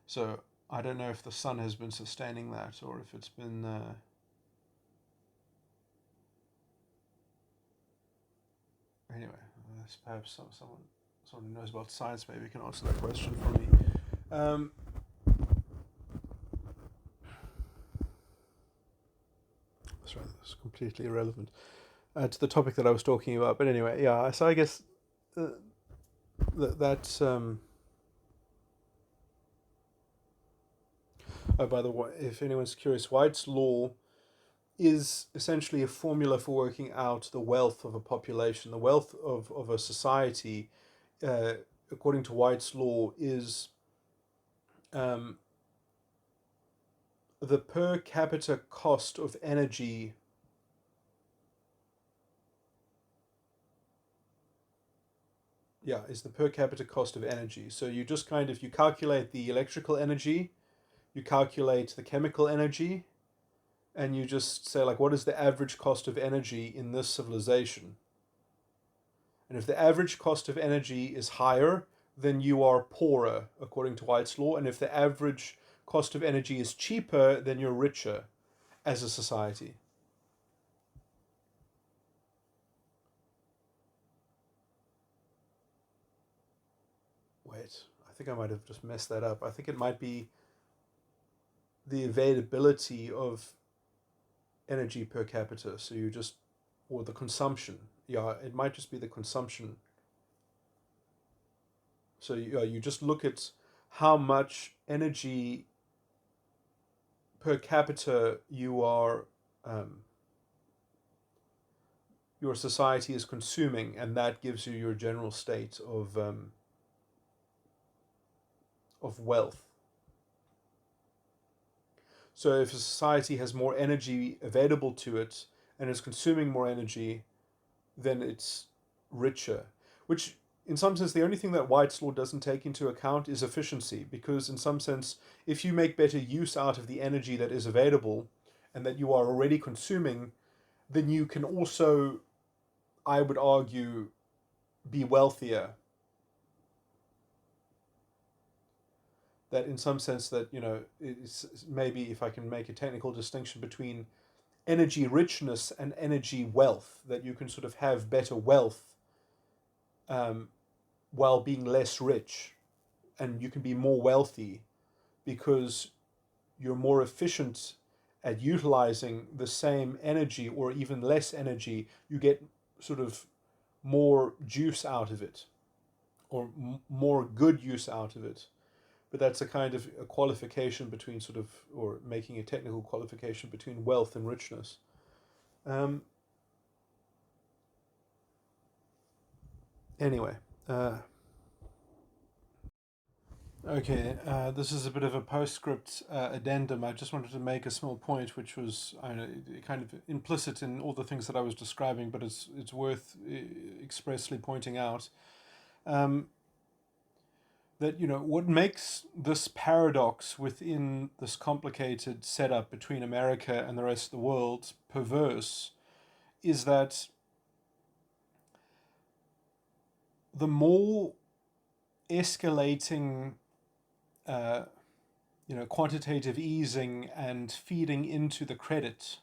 So I don't know if the sun has been sustaining that, or if it's been anyway. Perhaps someone who knows about science maybe can answer that question for me. Um, sorry, that's completely irrelevant to the topic that I was talking about. But anyway, yeah. So I guess that's. Oh, by the way, if anyone's curious, White's law is essentially a formula for working out the wealth of a population. The wealth of a society, uh, according to White's law, is um, the per capita cost of energy. Yeah, is the per capita cost of energy. So you just kind of, you calculate the electrical energy, you calculate the chemical energy, and you just say, like, what is the average cost of energy in this civilization? And if the average cost of energy is higher, then you are poorer, according to White's law. And if the average cost of energy is cheaper, then you're richer as a society. Wait, I think I might have just messed that up. I think it might be the availability of energy per capita. So you just, or the consumption. Yeah, it might just be the consumption. So you just look at how much energy per capita your society is consuming, and that gives you your general state of wealth. So if a society has more energy available to it and is consuming more energy, then it's richer. Which, in some sense, the only thing that White's law doesn't take into account is efficiency, because in some sense, if you make better use out of the energy that is available and that you are already consuming, then you can also, I would argue, be wealthier. That in some sense that, it's maybe, if I can make a technical distinction between energy richness and energy wealth, that you can sort of have better wealth um, while being less rich, and you can be more wealthy because you're more efficient at utilizing the same energy or even less energy. You get sort of more juice out of it, or more good use out of it. But that's a kind of a qualification between sort of, or making a technical qualification between wealth and richness. Um, anyway, okay, this is a bit of a postscript addendum. I just wanted to make a small point, which was, I don't know, kind of implicit in all the things that I was describing, but it's worth expressly pointing out. That, what makes this paradox within this complicated setup between America and the rest of the world perverse is that the more escalating quantitative easing and feeding into the credit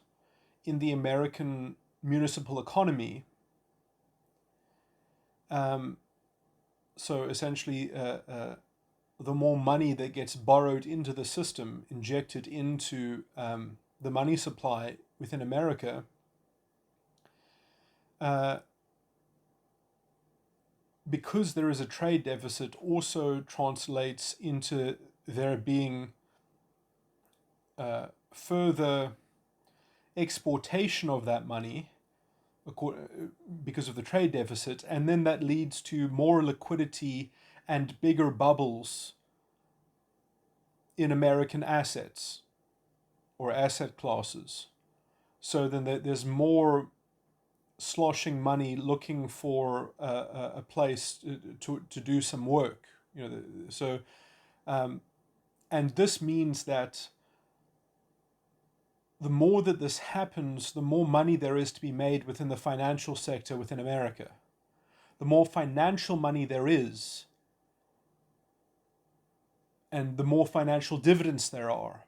in the American municipal economy, so essentially the more money that gets borrowed into the system, injected into the money supply within America, because there is a trade deficit, also translates into there being further exportation of that money because of the trade deficit, and then that leads to more liquidity and bigger bubbles in American assets or asset classes. So then there's more sloshing money looking for a place to do some work. And this means that the more that this happens, the more money there is to be made within the financial sector within America. The more financial money there is, and the more financial dividends there are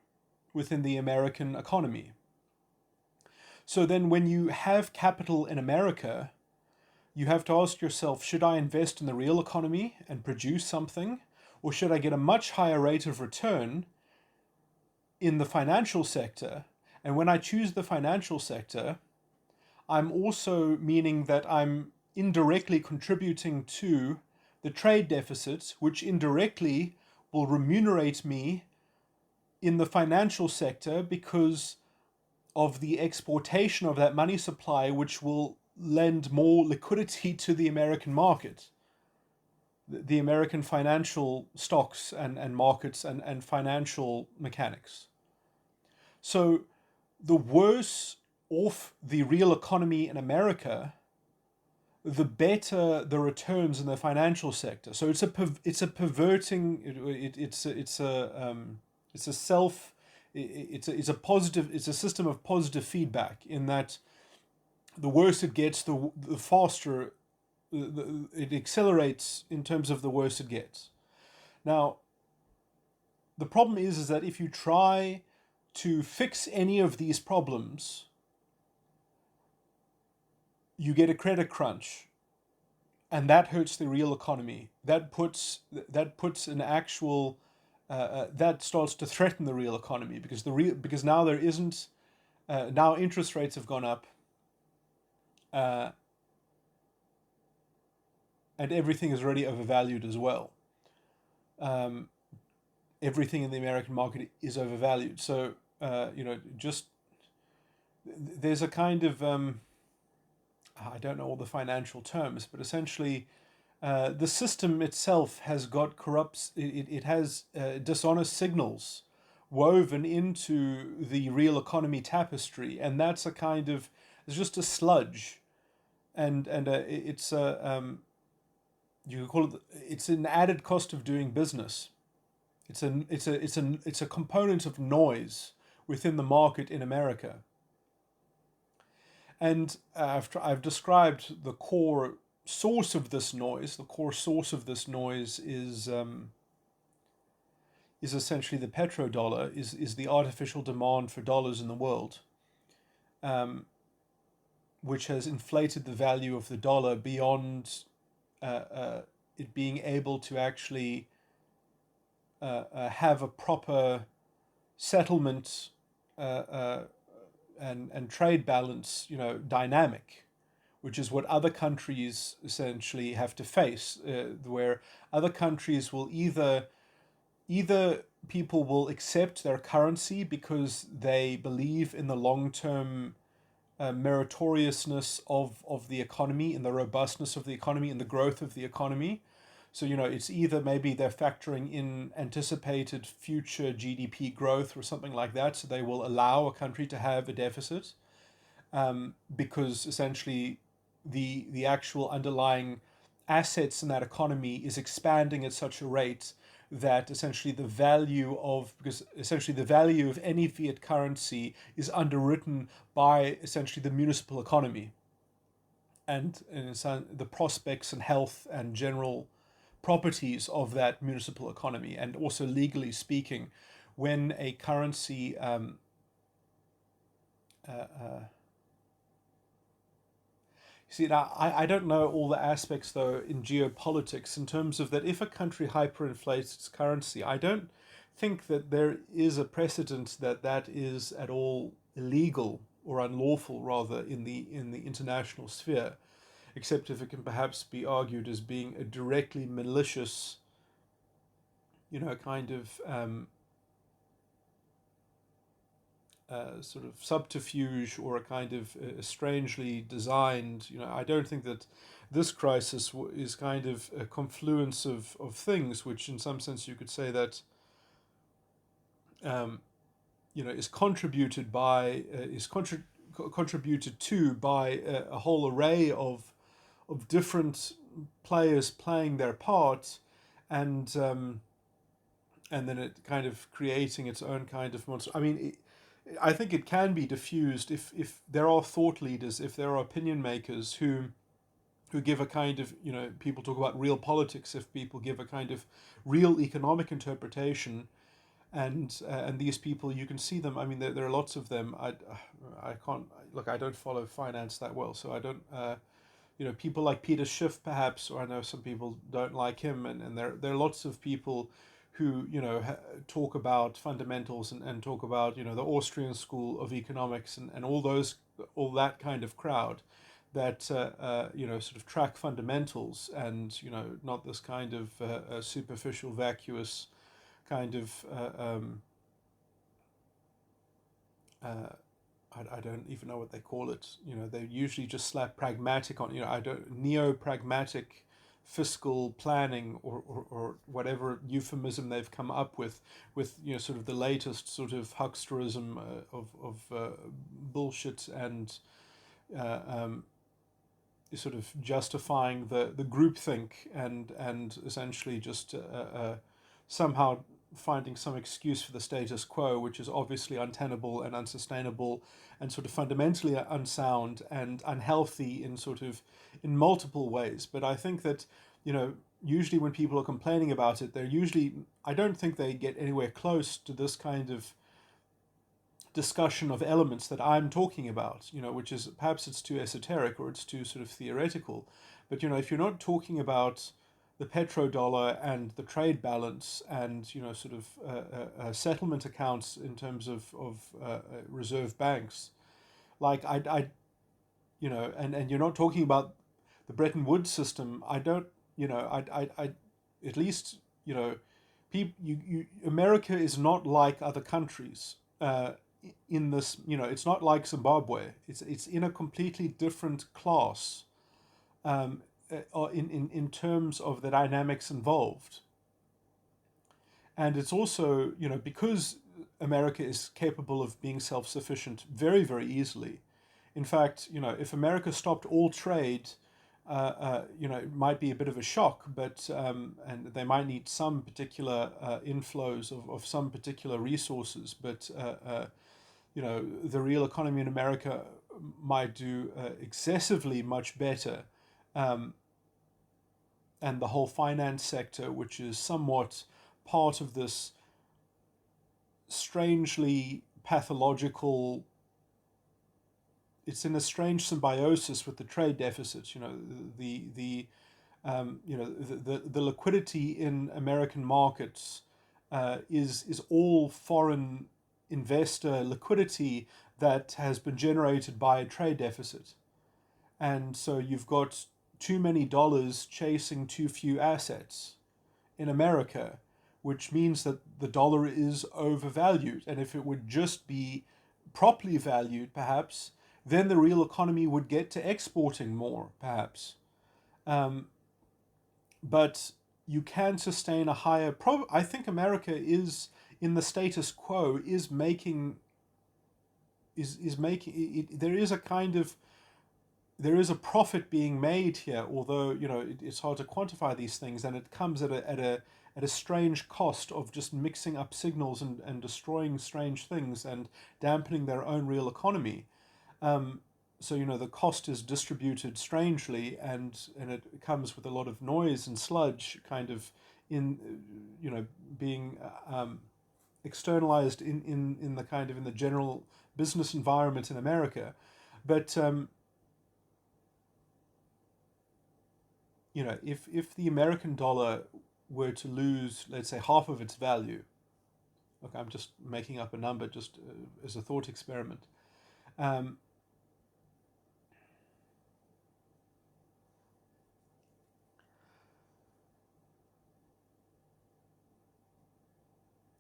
within the American economy. So then when you have capital in America, you have to ask yourself, should I invest in the real economy and produce something? Or should I get a much higher rate of return in the financial sector? And when I choose the financial sector, I'm also meaning that I'm indirectly contributing to the trade deficit, which indirectly will remunerate me in the financial sector because of the exportation of that money supply, which will lend more liquidity to the American market, the American financial stocks and markets and financial mechanics. So the worse off the real economy in America, the better the returns in the financial sector. So it's a perverting it's a self it's a positive it's a system of positive feedback, in that the worse it gets, the faster it accelerates in terms of the worse it gets. Now, the problem is that if you try to fix any of these problems, you get a credit crunch, and that hurts the real economy. That puts an actual that starts to threaten the real economy, because now there isn't now interest rates have gone up, uh, and everything is already overvalued as well. Um, Everything in the American market is overvalued. So just there's a kind of I don't know all the financial terms, but essentially the system itself has got corrupt. It has dishonest signals woven into the real economy tapestry, and that's a kind of it's just a sludge, and it's a you could call it it's an added cost of doing business. It's a component of noise within the market in America. And I've described the core source of this noise. The core source of this noise is essentially the petrodollar, is the artificial demand for dollars in the world, um, which has inflated the value of the dollar beyond it being able to actually have a proper settlement uh, uh, and trade balance, dynamic, which is what other countries essentially have to face, where other countries will either people will accept their currency because they believe in the long term meritoriousness of the economy, in the robustness of the economy, in the growth of the economy. So, it's either maybe they're factoring in anticipated future GDP growth or something like that. So they will allow a country to have a deficit, because essentially the actual underlying assets in that economy is expanding at such a rate that essentially the value of any fiat currency is underwritten by essentially the municipal economy, and the prospects and health and general properties of that municipal economy. And also, legally speaking, when a currency uh, uh, see, now I don't know all the aspects though in geopolitics, in terms of that if a country hyperinflates its currency, I don't think that there is a precedent that that is at all illegal, or unlawful rather, in the international sphere, except if it can perhaps be argued as being a directly malicious, kind of sort of subterfuge, or a kind of strangely designed. I don't think that this crisis is kind of a confluence of things, which in some sense you could say that um, is contributed by contributed to by a whole array of different players playing their part, and then it kind of creating its own kind of monster. I mean, I think it can be diffused if there are thought leaders, if there are opinion makers who give a kind of, people talk about real politics, if people give a kind of real economic interpretation, and these people, you can see them. I mean, there are lots of them. I can't look. I don't follow finance that well, so I don't. People like Peter Schiff, perhaps, or I know some people don't like him, and there are lots of people who talk about fundamentals, and talk about the Austrian school of economics, and all that kind of crowd that sort of track fundamentals, and not this kind of superficial, vacuous kind of uh, I don't even know what they call it. They usually just slap pragmatic on. I don't neo pragmatic fiscal planning or whatever euphemism they've come up with sort of the latest sort of hucksterism of bullshit and uh, um, sort of justifying the groupthink and essentially just somehow finding some excuse for the status quo, which is obviously untenable and unsustainable and sort of fundamentally unsound and unhealthy in multiple ways. But I think that, usually when people are complaining about it, I don't think they get anywhere close to this kind of discussion of elements that I'm talking about, which is perhaps it's too esoteric or it's too sort of theoretical. But, if you're not talking about the petrodollar and the trade balance and, sort of settlement accounts in terms of reserve banks, like and you're not talking about the Bretton Woods system, I don't, I at least, America is not like other countries. In this, it's not like Zimbabwe. It's in a completely different class in terms of the dynamics involved. And it's also, because America is capable of being self-sufficient very, very easily. In fact, if America stopped all trade, it might be a bit of a shock, but and they might need some particular inflows of some particular resources, but the real economy in America might do excessively much better, and the whole finance sector, which is somewhat part of this strangely pathological, it's in a strange symbiosis with the trade deficit. The liquidity in American markets is all foreign investor liquidity that has been generated by a trade deficit. And so you've got too many dollars chasing too few assets in America, which means that the dollar is overvalued. And if it would just be properly valued, perhaps, then the real economy would get to exporting more, perhaps. But you can sustain a higher. I think America is in the status quo is making it, there is a profit being made here, although it's hard to quantify these things, and it comes at a strange cost of just mixing up signals and destroying strange things and dampening their own real economy. So the cost is distributed strangely, and it comes with a lot of noise and sludge, kind of in being externalized in the kind of in the general business environment in America. But if the American dollar were to lose, let's say, half of its value, okay, I'm just making up a number just as a thought experiment.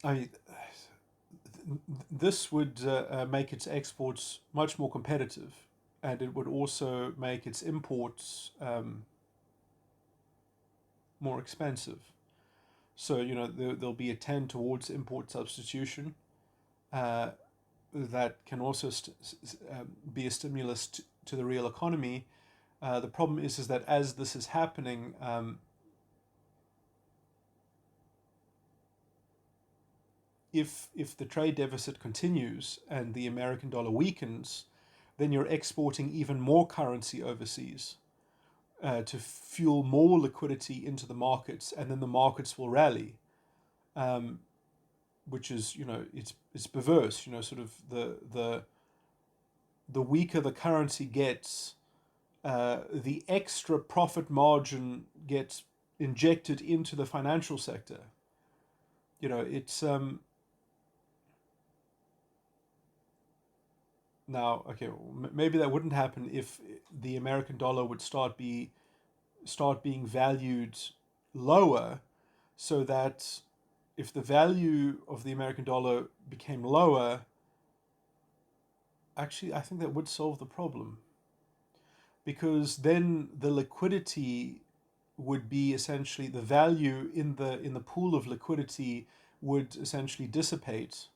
I mean, this would make its exports much more competitive, and it would also make its imports more expensive. So there'll be a tend towards import substitution that can also be a stimulus to the real economy. The problem is that as this is happening, if the trade deficit continues and the American dollar weakens, then you're exporting even more currency overseas to fuel more liquidity into the markets, and then the markets will rally, which is it's perverse. Sort of the weaker the currency gets, the extra profit margin gets injected into the financial sector. It's now, okay, maybe that wouldn't happen if the American dollar would start being valued lower, so that if the value of the American dollar became lower, actually, I think that would solve the problem, because then the liquidity would be essentially the value in the pool of liquidity would essentially dissipate.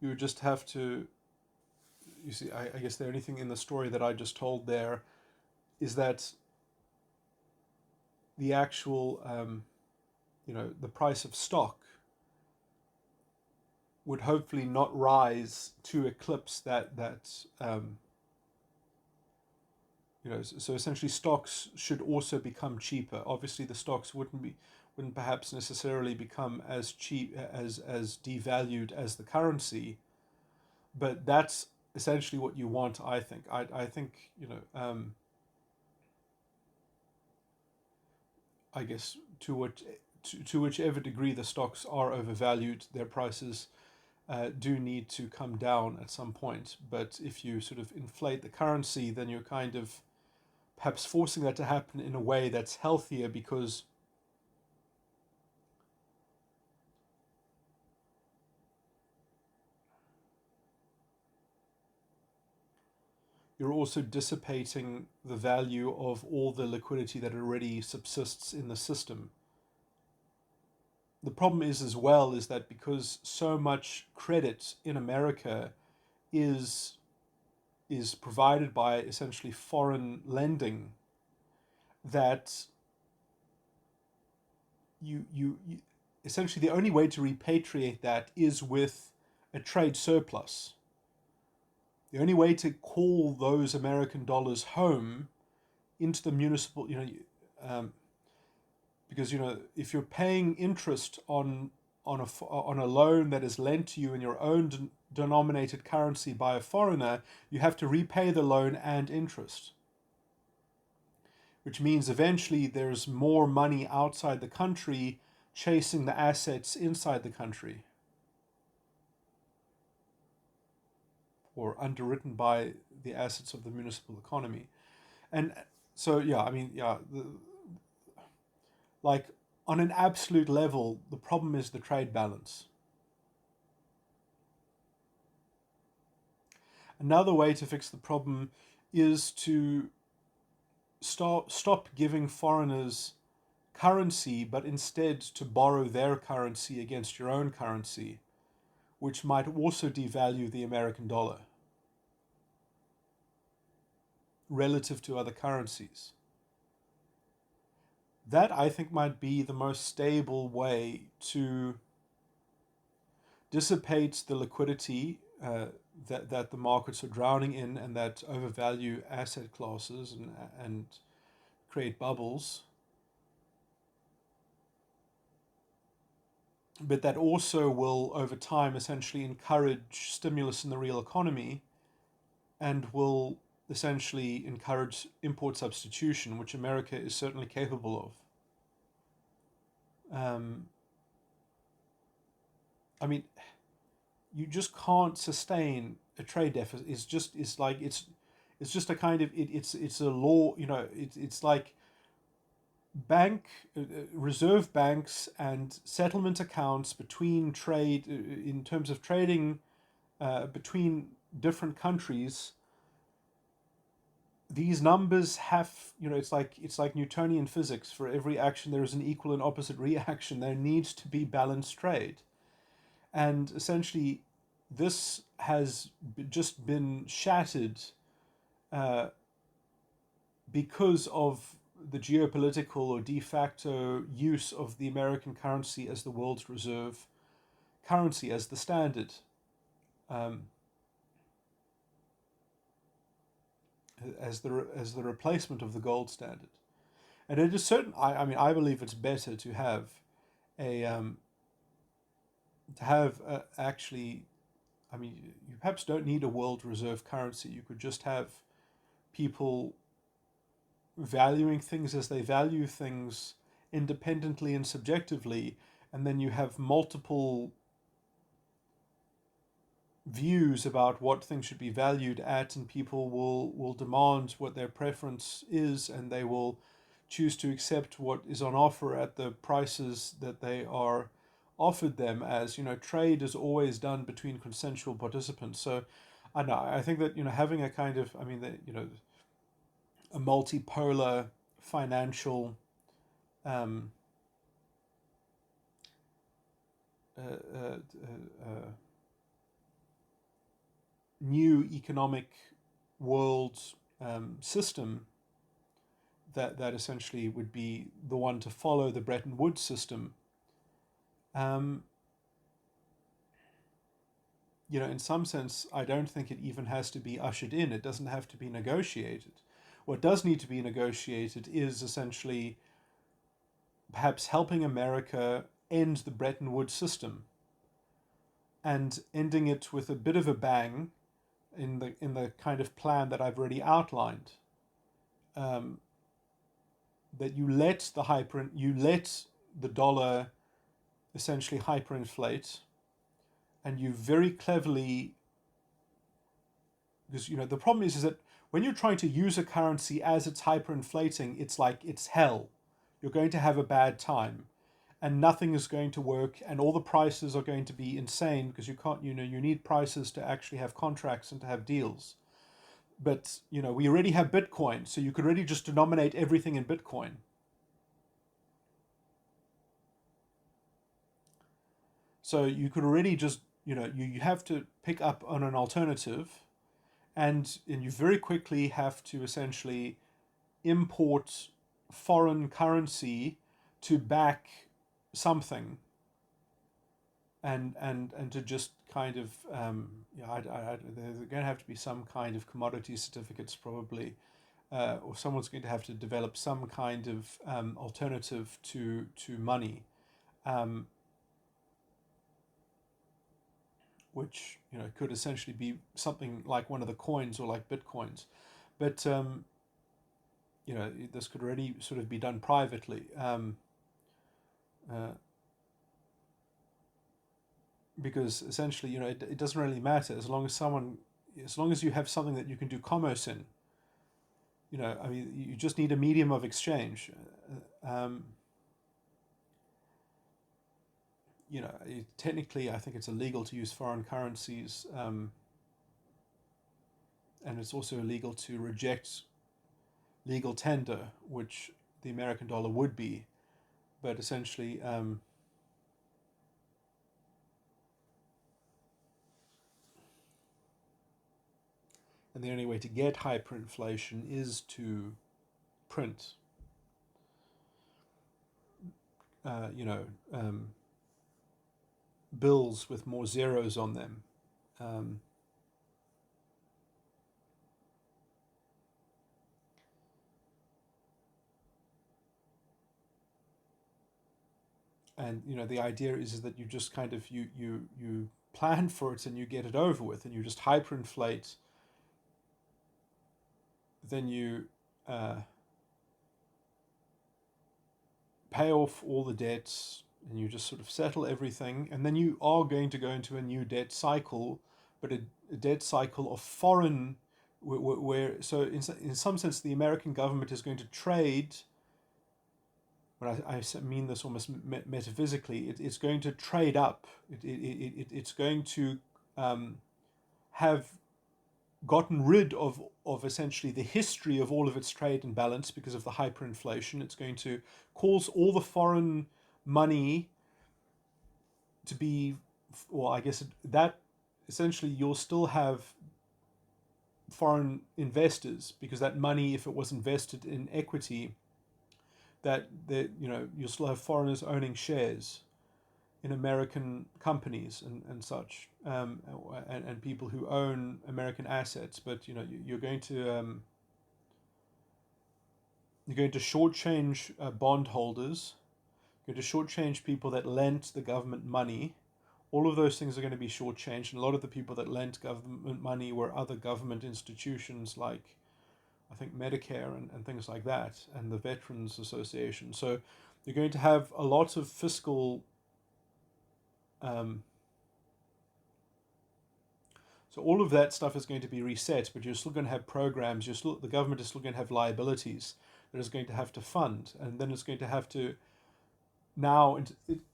You would just have to, you see, I guess the only thing in the story that I just told there is that the actual, the price of stock would hopefully not rise to eclipse so essentially stocks should also become cheaper. Obviously the stocks wouldn't perhaps necessarily become as cheap as devalued as the currency, but that's essentially what you want. I think I guess to whichever degree the stocks are overvalued, their prices do need to come down at some point. But if you sort of inflate the currency, then you're kind of perhaps forcing that to happen in a way that's healthier, because you're also dissipating the value of all the liquidity that already subsists in the system. The problem is as well is that because so much credit in America is provided by essentially foreign lending, that you essentially the only way to repatriate that is with a trade surplus. The only way to call those American dollars home into the municipal, because if you're paying interest on a loan that is lent to you in your own denominated currency by a foreigner, you have to repay the loan and interest, which means eventually there's more money outside the country chasing the assets inside the country, or underwritten by the assets of the municipal economy. And so, like on an absolute level, the problem is the trade balance. Another way to fix the problem is to stop giving foreigners currency, but instead to borrow their currency against your own currency, which might also devalue the American dollar relative to other currencies. That, I think, might be the most stable way to dissipate the liquidity that the markets are drowning in, and that overvalue asset classes and create bubbles. But that also will, over time, essentially encourage stimulus in the real economy, and will essentially encourage import substitution, which America is certainly capable of. I mean, you just can't sustain a trade deficit. It's just a kind of it's a law. It's like reserve banks and settlement accounts between trade in terms of trading between different countries. These numbers have, it's like Newtonian physics. For every action there is an equal and opposite reaction. There needs to be balanced trade, and essentially this has just been shattered because of the geopolitical or de facto use of the American currency as the world's reserve currency, as the standard. As the replacement of the gold standard. And it is certain. I believe it's better to have actually. I mean, you perhaps don't need a world reserve currency. You could just have people valuing things as they value things independently and subjectively, and then you have multiple views about what things should be valued at, and people will demand what their preference is, and they will choose to accept what is on offer at the prices that they are offered them as, trade is always done between consensual participants. So I know, I think that, having a kind of, a multipolar financial um, uh, uh, uh, new economic world system that essentially would be the one to follow the Bretton Woods system. Um, in some sense, I don't think it even has to be ushered in. It doesn't have to be negotiated. What does need to be negotiated is essentially perhaps helping America end the Bretton Woods system and ending it with a bit of a bang in the kind of plan that I've already outlined. Um, that you let the dollar essentially hyperinflate, and you very cleverly, because the problem is that when you're trying to use a currency as it's hyperinflating, it's like it's hell. You're going to have a bad time, and nothing is going to work, and all the prices are going to be insane because you can't, you need prices to actually have contracts and to have deals. But we already have Bitcoin, so you could already just denominate everything in Bitcoin. So you could already just, you have to pick up on an alternative, and you very quickly have to essentially import foreign currency to back something, and to just kind of, there's going to have to be some kind of commodity certificates probably, or someone's going to have to develop some kind of alternative to money. Which could essentially be something like one of the coins or like bitcoins, but this could already sort of be done privately, because essentially it doesn't really matter as long as you have something that you can do commerce in. You just need a medium of exchange. Technically, I think it's illegal to use foreign currencies, and it's also illegal to reject legal tender, which the American dollar would be. But essentially, and the only way to get hyperinflation is to print, bills with more zeros on them. And the idea is that you just kind of you plan for it and you get it over with, and you just hyperinflate. Then you pay off all the debts, and you just sort of settle everything, and then you are going to go into a new debt cycle, but a debt cycle of foreign, where so in some sense the American government is going to trade. But I mean this almost metaphysically. It's going to trade up. It's going to have gotten rid of essentially the history of all of its trade and balance because of the hyperinflation. It's going to cause all the foreign money to be, well, I guess that essentially you'll still have foreign investors, because that money, if it was invested in equity, that you'll still have foreigners owning shares in American companies and such, and people who own American assets. But you're going to shortchange bondholders. You're going to shortchange people that lent the government money. All of those things are going to be shortchanged, and a lot of the people that lent government money were other government institutions like, I think, Medicare and things like that, and the Veterans Association. So you're going to have a lot of fiscal. So all of that stuff is going to be reset, but you're still going to have programs. The government is still going to have liabilities that it's going to have to fund, and then it's going to have to now,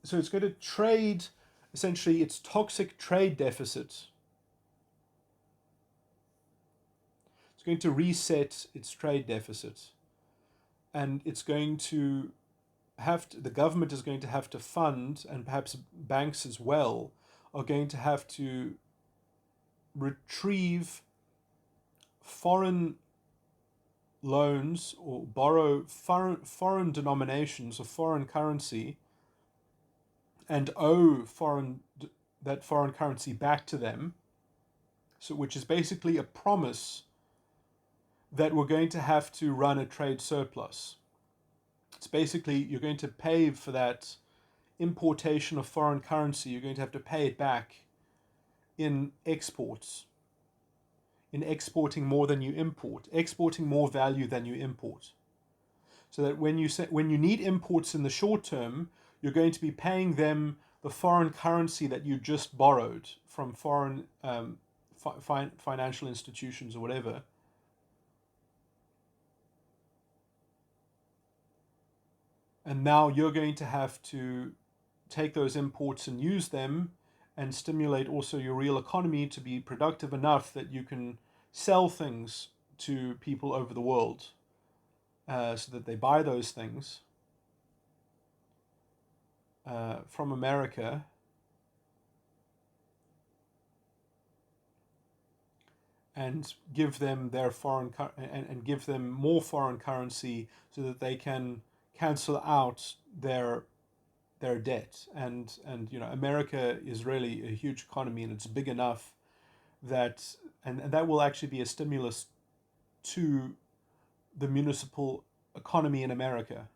so it's going to trade essentially its toxic trade deficit. It's going to reset its trade deficit, and it's going to the government is going to have to fund, and perhaps banks as well, are going to have to retrieve foreign loans or borrow foreign denominations of foreign currency and owe that foreign currency back to them. So, which is basically a promise that we're going to have to run a trade surplus. It's basically you're going to pay for that importation of foreign currency. You're going to have to pay it back in exports, in exporting more than you import, exporting more value than you import. So that when you need imports in the short term, you're going to be paying them the foreign currency that you just borrowed from foreign financial institutions or whatever. And now you're going to have to take those imports and use them and stimulate also your real economy to be productive enough that you can sell things to people over the world, so that they buy those things from America, and give them and give them more foreign currency so that they can cancel out their debt. And America is really a huge economy, and it's big enough that and that will actually be a stimulus to the municipal economy in America.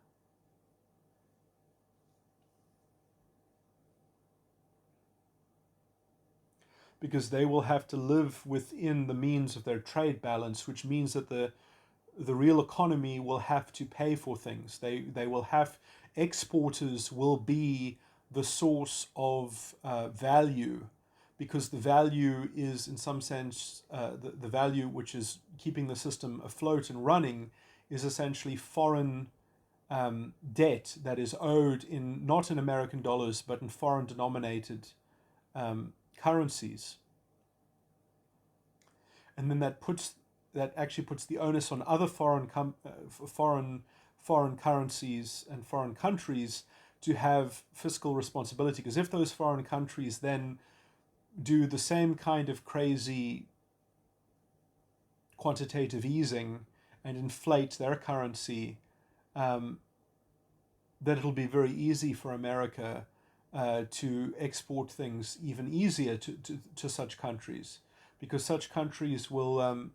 Because they will have to live within the means of their trade balance, which means that the real economy will have to pay for things. They will have exporters will be the source of value, because the value is in some sense the value which is keeping the system afloat and running is essentially foreign debt that is owed not in American dollars but in foreign denominated currencies. And then that actually puts the onus on other foreign currencies and foreign countries to have fiscal responsibility, because if those foreign countries then do the same kind of crazy quantitative easing and inflate their currency, then it'll be very easy for America to export things even easier to such countries, because such countries will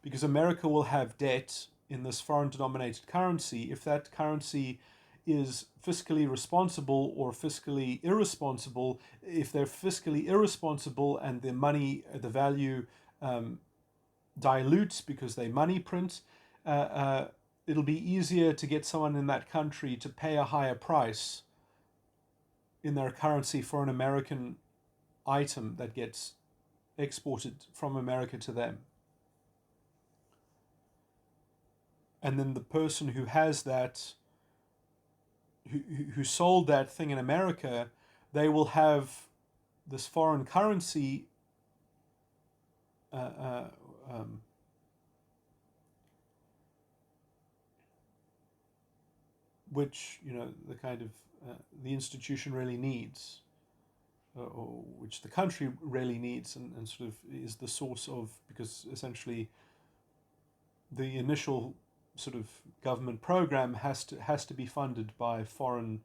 because America will have debt in this foreign denominated currency. If that currency is fiscally responsible or fiscally irresponsible, if they're fiscally irresponsible and the value dilutes because they money print, it'll be easier to get someone in that country to pay a higher price in their currency for an American item that gets exported from America to them. And then the person who has that, who sold that thing in America, they will have this foreign currency which the kind of the institution really needs, or which the country really needs, and sort of is the source of, because essentially the initial sort of government program has to be funded by foreign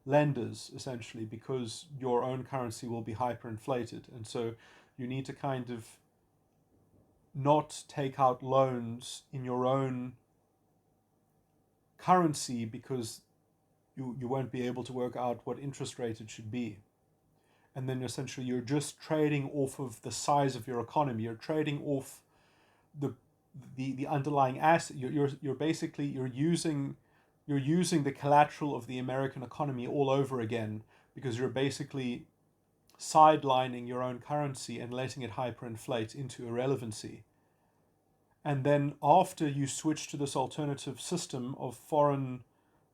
lenders, essentially, because your own currency will be hyperinflated, and so you need to kind of not take out loans in your own currency, because you won't be able to work out what interest rate it should be. And then essentially you're just trading off of the size of your economy. You're trading off the underlying asset. You're basically using the collateral of the American economy all over again, because you're basically sidelining your own currency and letting it hyperinflate into irrelevancy. And then after you switch to this alternative system of foreign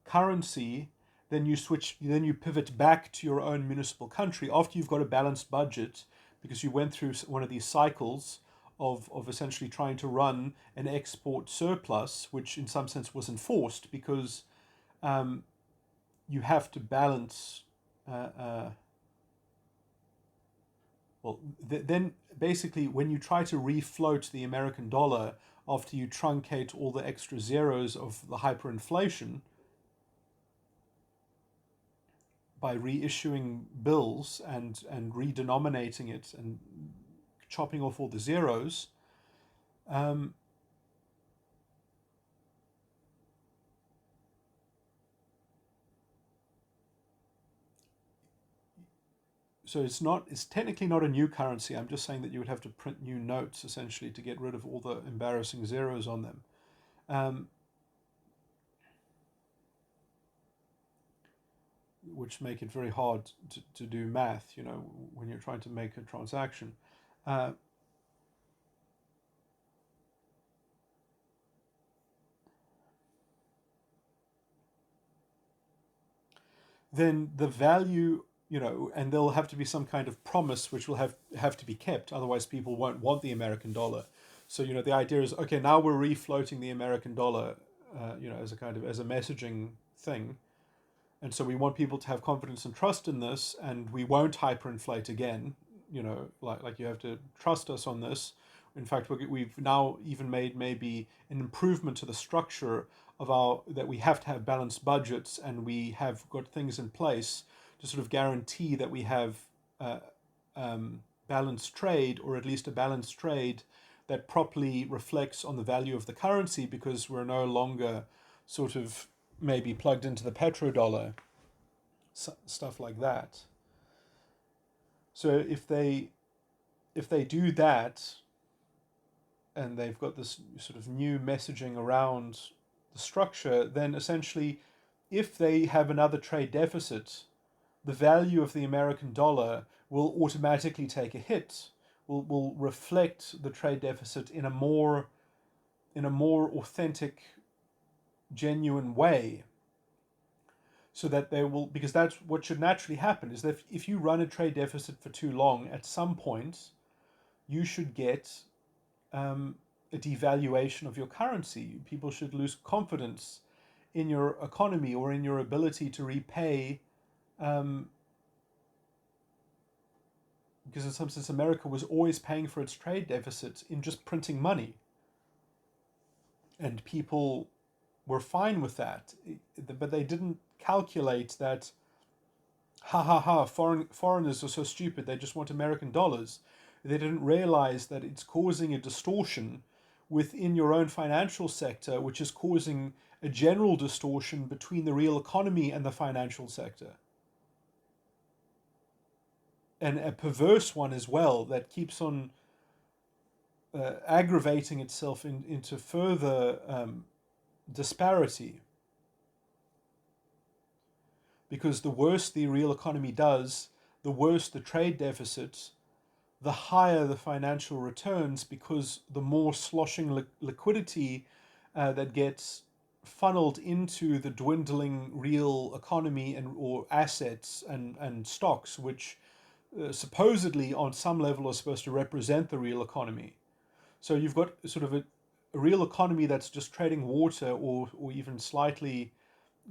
currency, then you pivot back to your own municipal country after you've got a balanced budget, because you went through one of these cycles of essentially trying to run an export surplus, which in some sense was enforced because um, you have to balance. Uh, uh, then basically, when you try to refloat the American dollar after you truncate all the extra zeros of the hyperinflation by reissuing bills and redenominating it and chopping off all the zeros, um, so it's technically not a new currency. I'm just saying that you would have to print new notes essentially to get rid of all the embarrassing zeros on them. Um, which make it very hard to do math, when you're trying to make a transaction. Uh, then the value, and there'll have to be some kind of promise which will have to be kept. Otherwise, people won't want the American dollar. So, the idea is, okay, now we're refloating the American dollar, as a messaging thing. And so we want people to have confidence and trust in this, and we won't hyperinflate again. Like you have to trust us on this. In fact, we've now even made maybe an improvement to the structure of that we have to have balanced budgets, and we have got things in place to sort of guarantee that we have uh, balanced trade, or at least a balanced trade that properly reflects on the value of the currency, because we're no longer sort of maybe plugged into the petrodollar, stuff like that. So if they do that, and they've got this sort of new messaging around the structure, then essentially, if they have another trade deficit, the value of the American dollar will automatically take a hit, will reflect the trade deficit in a more authentic, genuine way. So that they will, because that's what should naturally happen, is that if you run a trade deficit for too long, at some point you should get a devaluation of your currency. People should lose confidence in your economy or in your ability to repay, um, because in some sense America was always paying for its trade deficit in just printing money, and people were fine with that, but they didn't calculate that, ha ha ha, foreigners are so stupid, they just want American dollars. They didn't realize that it's causing a distortion within your own financial sector, which is causing a general distortion between the real economy and the financial sector. And a perverse one as well, that keeps on aggravating itself into further disparity. Because the worse the real economy does, the worse the trade deficit, the higher the financial returns, because the more sloshing liquidity that gets funneled into the dwindling real economy or assets and stocks, which supposedly on some level are supposed to represent the real economy. So you've got sort of a real economy that's just trading water, or even slightly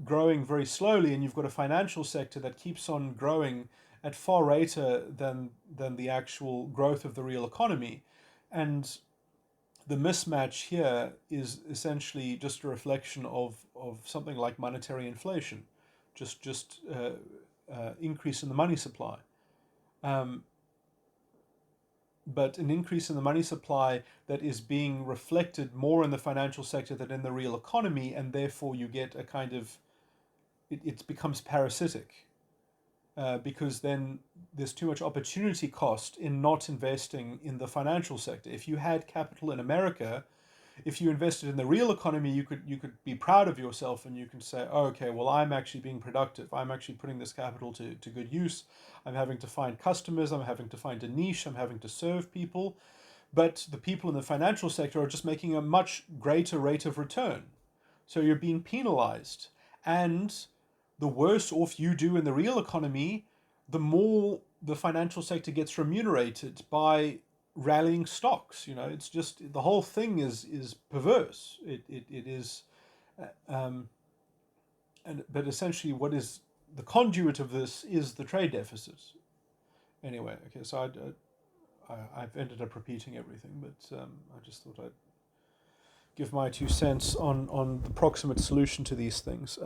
growing very slowly, and you've got a financial sector that keeps on growing at far greater than the actual growth of the real economy. And the mismatch here is essentially just a reflection of something like monetary inflation, just increase in the money supply. Um, but an increase in the money supply that is being reflected more in the financial sector than in the real economy, and therefore you get a kind of, it becomes parasitic, because then there's too much opportunity cost in not investing in the financial sector. If you had capital in America, if you invested in the real economy, you could be proud of yourself, and you can say, oh, okay, well, I'm actually being productive. I'm actually putting this capital to good use. I'm having to find customers. I'm having to find a niche. I'm having to serve people. But the people in the financial sector are just making a much greater rate of return. So you're being penalized. And the worse off you do in the real economy, the more the financial sector gets remunerated by rallying stocks. It's just the whole thing is perverse. It is, but essentially, what is the conduit of this is the trade deficit. Anyway, okay, so I've ended up repeating everything, but I just thought I'd give my 2 cents on the proximate solution to these things.